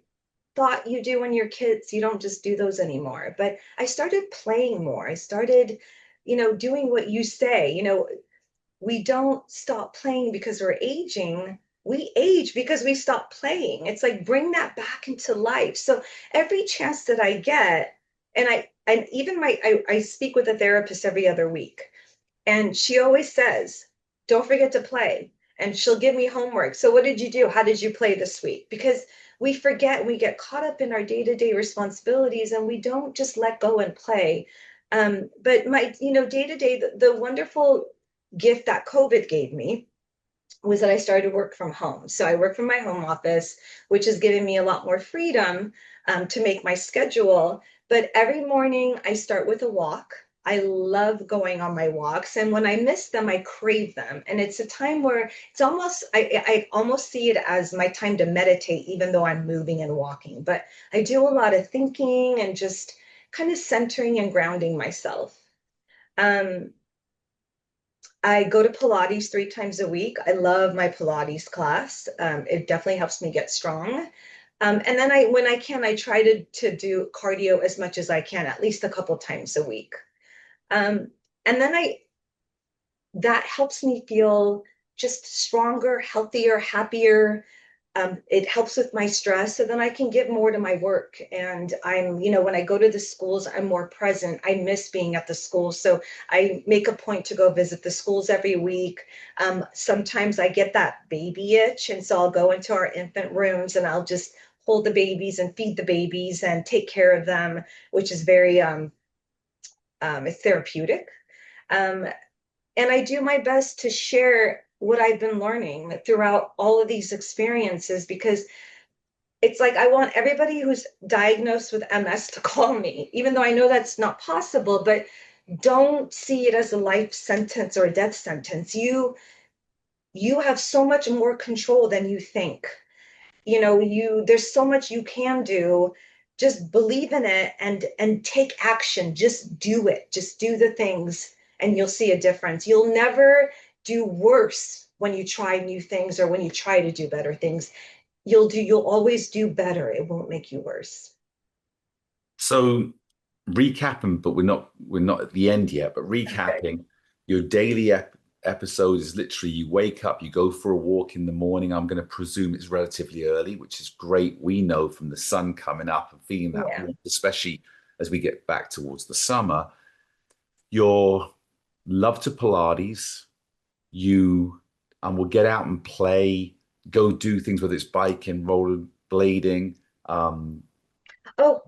thought you do when you're kids. You don't just do those anymore. But I started playing more. I started, doing what you say. We don't stop playing because we're aging. We age because we stop playing. It's like bring that back into life. So every chance that I get, And even I speak with a therapist every other week, and she always says, don't forget to play. And she'll give me homework. So what did you do? How did you play this week? Because we forget, we get caught up in our day-to-day responsibilities and we don't just let go and play. But my, day-to-day, the wonderful gift that COVID gave me was that I started to work from home. So I work from my home office, which has given me a lot more freedom to make my schedule. But every morning I start with a walk. I love going on my walks. And when I miss them, I crave them. And it's a time where it's almost, I almost see it as my time to meditate, even though I'm moving and walking. But I do a lot of thinking and just kind of centering and grounding myself. Um, I go to Pilates 3 times a week. I love my Pilates class. It definitely helps me get strong. And then when I can, I try to do cardio as much as I can, at least a couple times a week. Um, and then that helps me feel just stronger, healthier, happier. It helps with my stress, so then I can give more to my work. And when I go to the schools, I'm more present. I miss being at the schools, so I make a point to go visit the schools every week. Sometimes I get that baby itch, and so I'll go into our infant rooms and I'll just hold the babies and feed the babies and take care of them, which is very it's therapeutic. Um, and I do my best to share what I've been learning throughout all of these experiences, because it's like I want everybody who's diagnosed with MS to call me, even though I know that's not possible, but don't see it as a life sentence or a death sentence. You have so much more control than you think. There's so much you can do. Just believe in it and take action. Just do it. Just do the things and you'll see a difference. You'll never do worse when you try new things or when you try to do better things. You'll always do better. It won't make you worse. So recapping, but we're not at the end yet, but Okay. recapping, your daily episode is literally you wake up, you go for a walk in the morning. I'm going to presume it's relatively early, which is great. We know from the sun coming up and feeling that Yeah. warmth, especially as we get back towards the summer. You're love to Pilates. You will get out and play, go do things, whether it's biking, rollerblading. Um, Oh,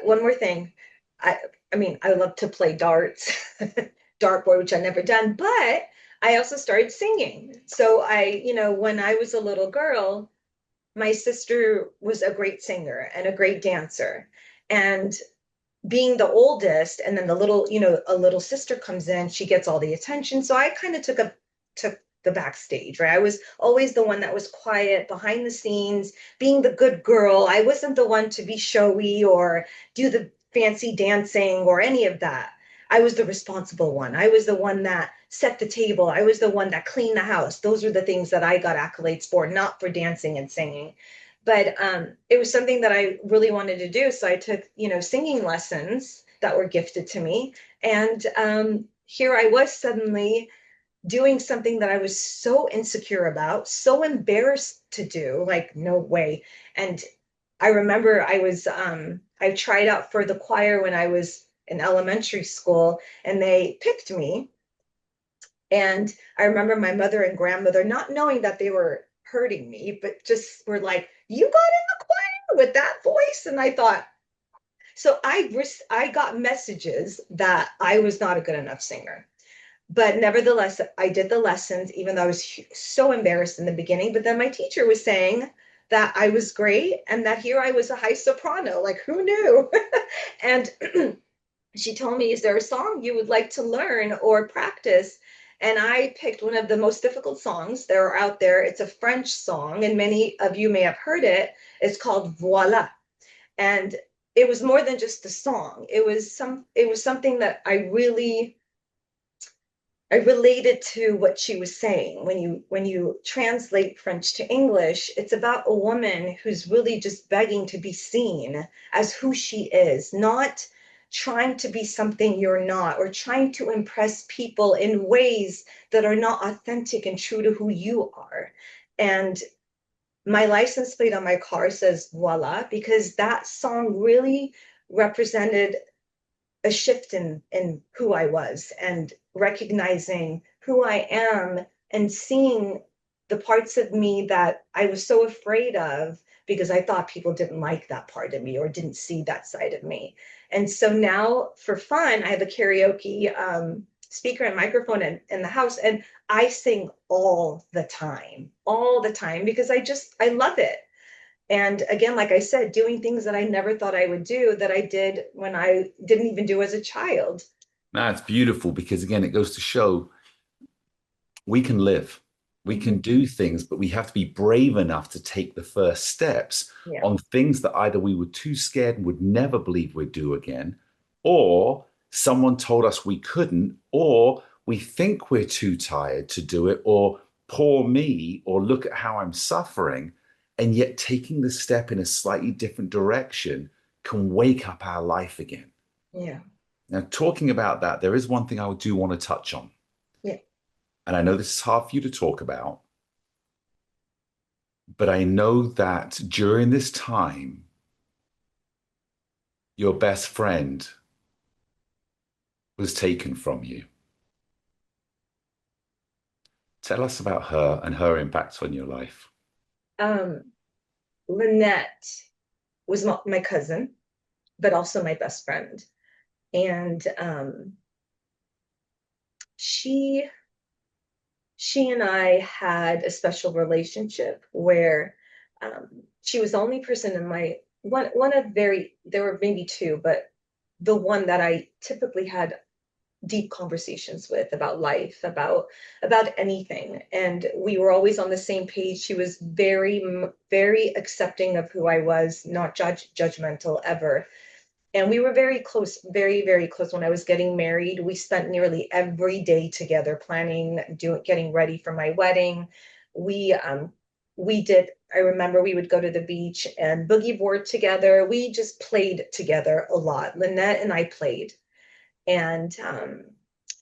one more thing. I I mean, I love to play darts, dartboard, which I've never done, but I also started singing. So when I was a little girl, my sister was a great singer and a great dancer. And being the oldest, and then a little sister comes in, she gets all the attention. So I kind of took the backstage, right? I was always the one that was quiet behind the scenes, being the good girl. I wasn't the one to be showy or do the fancy dancing or any of that. I was the responsible one. I was the one that set the table. I was the one that cleaned the house. Those are the things that I got accolades for, not for dancing and singing. But it was something that I really wanted to do. So I took, singing lessons that were gifted to me. And here I was suddenly doing something that I was so insecure about, so embarrassed to do, like, no way. And I remember I tried out for the choir when I was in elementary school, and they picked me. And I remember my mother and grandmother not knowing that they were hurting me, but just were like, "You got in the choir with that voice?" And I thought, so I got messages that I was not a good enough singer. But nevertheless, I did the lessons, even though I was so embarrassed in the beginning. But then my teacher was saying that I was great and that here I was a high soprano. Like, who knew? And she told me, "Is there a song you would like to learn or practice?" And I picked one of the most difficult songs that are out there. It's a French song, and many of you may have heard it. It's called Voila. And it was more than just a song. It was something that I related to what she was saying. When you translate French to English, it's about a woman who's really just begging to be seen as who she is, not trying to be something you're not, or trying to impress people in ways that are not authentic and true to who you are. And my license plate on my car says voila, because that song really represented a shift in who I was and recognizing who I am and seeing the parts of me that I was so afraid of because I thought people didn't like that part of me or didn't see that side of me. And so now for fun, I have a karaoke speaker and microphone in the house, and I sing all the time because I love it. And again, like I said, doing things that I never thought I would do that I did when I didn't even do as a child. That's beautiful because, again, it goes to show we can live, we can Mhm. do things, but we have to be brave enough to take the first steps Yeah. on things that either we were too scared and would never believe we'd do again, or someone told us we couldn't, or we think we're too tired to do it, or poor me, or look at how I'm suffering. And yet, taking the step in a slightly different direction can wake up our life again. Yeah. Now, talking about that, there is one thing I do want to touch on. Yeah. And I know this is hard for you to talk about, but I know that during this time, your best friend was taken from you. Tell us about her and her impact on your life. Um, Lynette was my cousin, but also my best friend. And she and I had a special relationship where she was the only person in my one of very there were maybe two, but the one that I typically had deep conversations with about life, about anything, and we were always on the same page. She was very accepting of who I was, not judgmental ever. And we were very close, very close. When I was getting married, we spent nearly every day together planning, getting ready for my wedding. We um we did, I remember we would go to the beach and boogie board together. We just played together a lot. Lynette and I played. And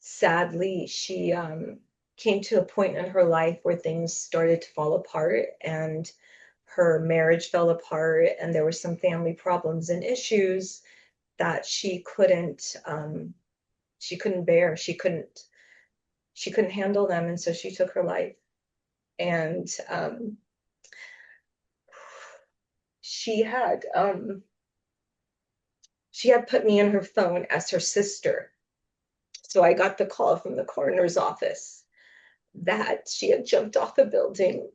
sadly, she came to a point in her life where things started to fall apart, and her marriage fell apart, and there were some family problems and issues that she couldn't bear. She couldn't handle them, and so she took her life. And she had she had put me in her phone as her sister. So I got the call from the coroner's office that she had jumped off a building.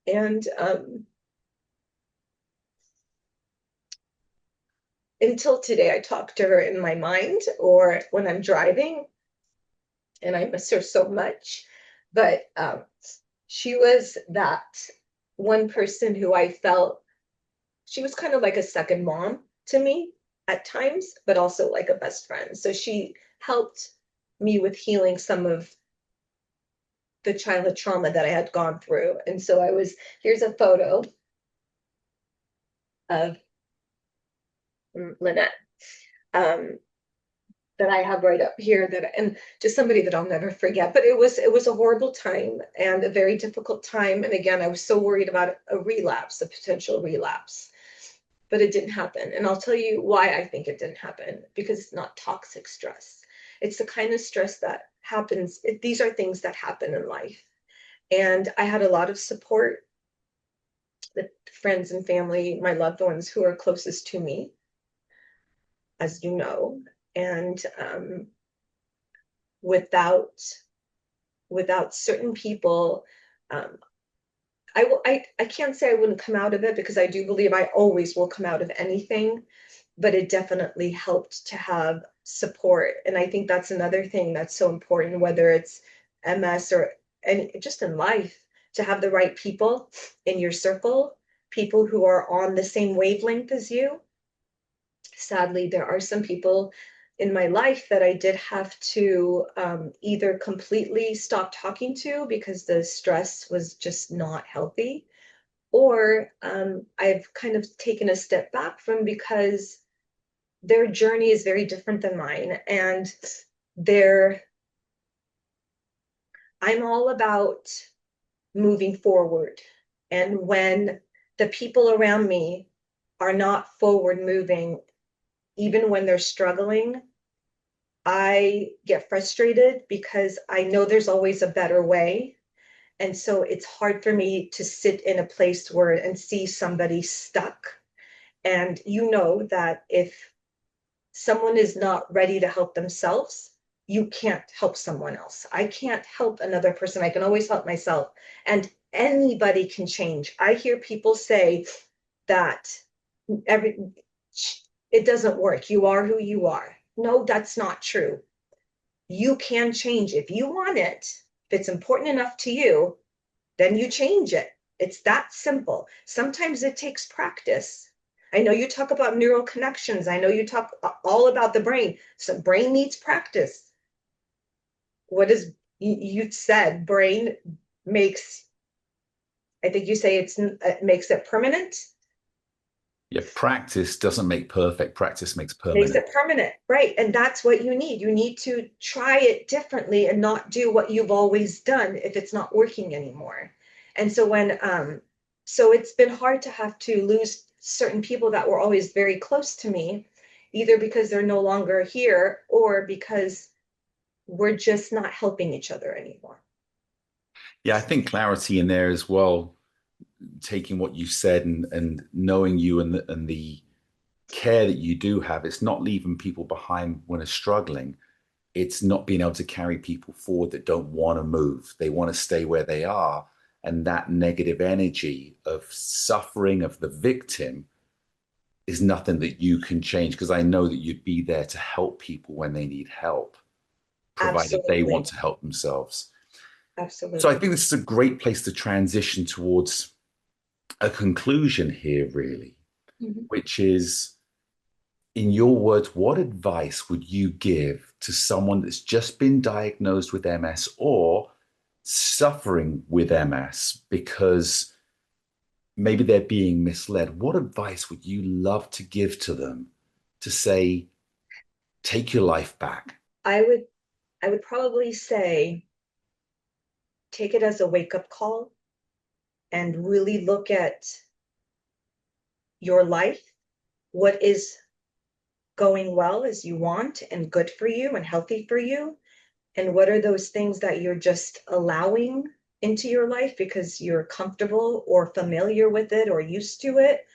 And until today, I talk to her in my mind or when I'm driving, and I miss her so much. But she was that one person who I felt she was kind of like a second mom to me at times, but also like a best friend. So she helped me with healing some of the childhood trauma that I had gone through. And so here's a photo of Lynette um, that I have right up here, and just somebody that I'll never forget. But it was a horrible time and a very difficult time. And again, I was so worried about a relapse, a potential relapse, but it didn't happen. And I'll tell you why I think it didn't happen, because it's not toxic stress. It's the kind of stress that happens. These are things that happen in life. And I had a lot of support, the friends and family, my loved ones who are closest to me, as you know. And without certain people, um, I can't say I wouldn't come out of it, because I do believe I always will come out of anything, but it definitely helped to have support. And I think that's another thing that's so important, whether it's MS or and just in life, to have the right people in your circle, people who are on the same wavelength as you. Sadly, there are some people in my life that I did have to either completely stop talking to because the stress was just not healthy, or I've kind of taken a step back from, because their journey is very different than mine. And they're, I'm all about moving forward. And when the people around me are not forward moving, even when they're struggling, I get frustrated because I know there's always a better way. And so it's hard for me to sit in a place where and see somebody stuck. And you know that if someone is not ready to help themselves, you can't help someone else. I can't help another person. I can always help myself. And anybody can change. I hear people say that every it doesn't work. You are who you are. No, that's not true. You can change if you want it. If it's important enough to you, then you change it. It's that simple. Sometimes it takes practice. I know you talk about neural connections. I know you talk all about the brain. So brain needs practice. What is you said brain makes, I think you say it makes it permanent. Yeah, practice doesn't make perfect. Practice makes Makes permanent. it permanent, right? And that's what you need. You need to try it differently and not do what you've always done if it's not working anymore. And so so it's been hard to have to lose certain people that were always very close to me, either because they're no longer here or because we're just not helping each other anymore. Yeah, I think clarity in there as well, taking what you said and knowing you and the care that you do have. It's not leaving people behind when they're struggling. It's not being able to carry people forward that don't want to move. They want to stay where they are. And that negative energy of suffering of the victim is nothing that you can change, because I know that you'd be there to help people when they need help, provided they want Absolutely. to help themselves. So I Absolutely. think this is a great place to transition towards a conclusion here, really, Mhm. which is, in your words, what advice would you give to someone that's just been diagnosed with MS or suffering with MS because maybe they're being misled? What advice would you love to give to them to say, take your life back? I would I would probably say take it as a wake-up call and really look at your life, what is going well as you want and good for you and healthy for you, and what are those things that you're just allowing into your life because you're comfortable or familiar with it or used to it,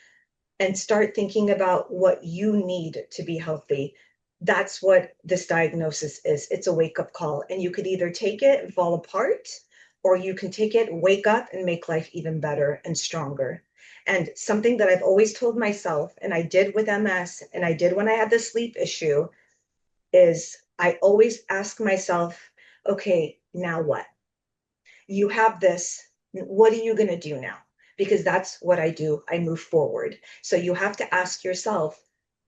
and start thinking about what you need to be healthy. That's what this diagnosis is. It's a wake up call, and you could either take it and fall apart, or you can take it, wake up, and make life even better and stronger. And something that I've always told myself, and I did with MS, and I did when I had the sleep issue, is I always ask myself, okay, now what? You have this. What are you going to do now? Because that's what I do. I move forward. So you have to ask yourself,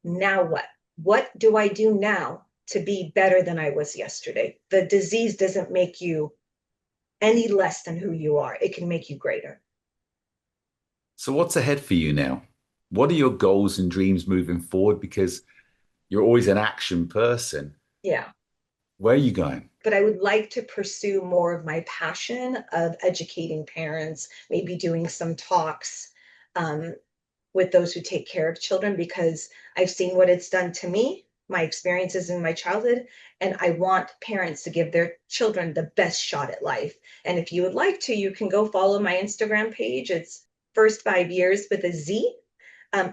now what? What do I do now to be better than I was yesterday? The disease doesn't make you any less than who you are, it can make you greater. So, what's ahead for you now? What are your goals and dreams moving forward? Because you're always an action person. Yeah. Where are you going? But I would like to pursue more of my passion of educating parents, maybe doing some talks um, with those who take care of children, because I've seen what it's done to me, my experiences in my childhood, and I want parents to give their children the best shot at life. And if you would like to, you can go follow my Instagram page. It's First 5 Years with a Z.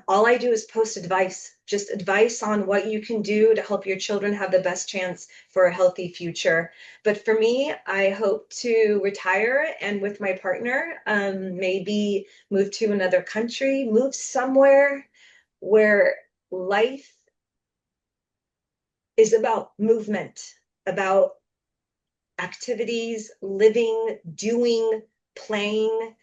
All I do is post advice, just advice on what you can do to help your children have the best chance for a healthy future. But for me, I hope to retire and with my partner, maybe move to another country, move somewhere where life is about movement, about activities, living, doing, playing,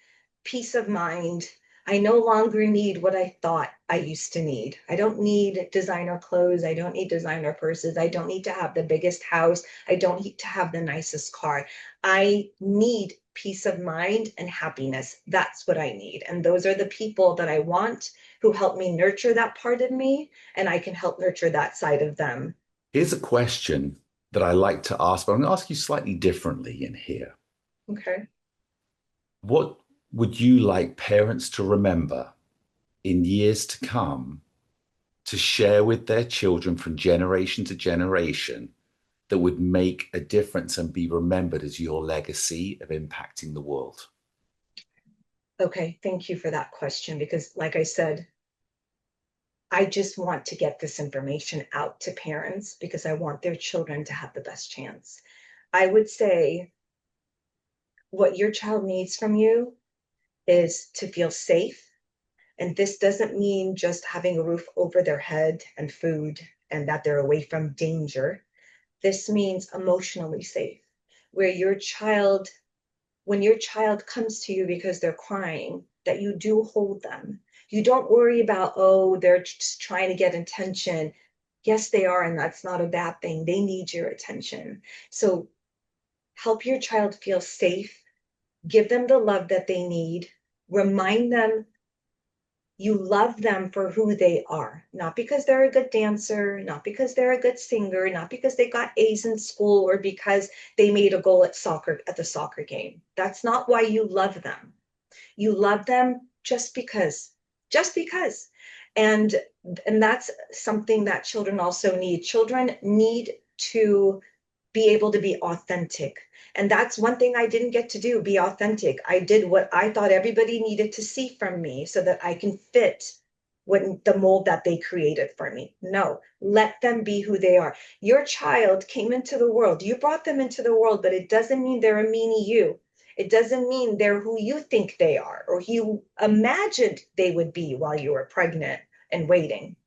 peace of mind. I no longer need what I thought I used to need. I don't need designer clothes. I don't need designer purses. I don't need to have the biggest house. I don't need to have the nicest car. I need peace of mind and happiness. That's what I need. And those are the people that I want who help me nurture that part of me, and I can help nurture that side of them. Here's a question that I like to ask, but I'm going to ask you slightly differently in here. Okay. What would you like parents to remember in years to come to share with their children from generation to generation that would make a difference and be remembered as your legacy of impacting the world? Okay, thank you for that question because, like I said, I just want to get this information out to parents because I want their children to have the best chance. I would say what your child needs from you is to feel safe. And this doesn't mean just having a roof over their head and food and that they're away from danger. This means emotionally safe, where when your child comes to you because they're crying, that you do hold them. You don't worry about, oh, they're just trying to get attention. Yes, they are, and that's not a bad thing. They need your attention. So help your child feel safe, give them the love that they need, remind them you love them for who they are, not because they're a good dancer, not because they're a good singer, not because they got A's in school or because they made a goal at the soccer game. That's not why you love them. You love them just because. And and that's something that children also need. Children need to be able to be authentic. And that's one thing I didn't get to do, be authentic. I did what I thought everybody needed to see from me so that I can fit the mold that they created for me. No, let them be who they are. Your child came into the world. You brought them into the world, but it doesn't mean they're a meanie you. It doesn't mean they're who you think they are or who you imagined they would be while you were pregnant and waiting.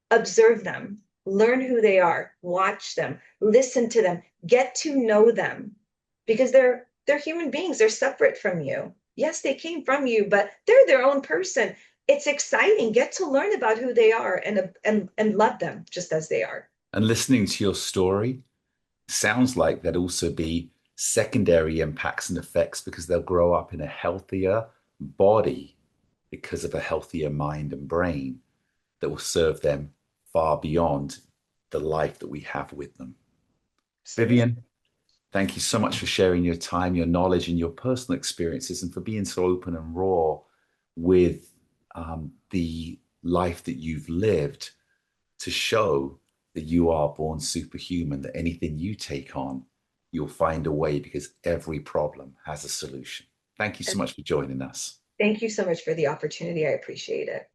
Observe them, learn who they are, watch them, listen to them, get to know them because they're human beings. They're separate from you. Yes, they came from you, but they're their own person. It's exciting. Get to learn about who they are and love them just as they are. And listening to your story sounds like there'd also be secondary impacts and effects because they'll grow up in a healthier body because of a healthier mind and brain that will serve them far beyond the life that we have with them. Absolutely. Vivian, thank you so much for sharing your time, your knowledge, and your personal experiences, and for being so open and raw with the life that you've lived to show that you are born superhuman, that anything you take on, you'll find a way because every problem has a solution. Thank you so much for joining us. Thank you so much for the opportunity. I appreciate it.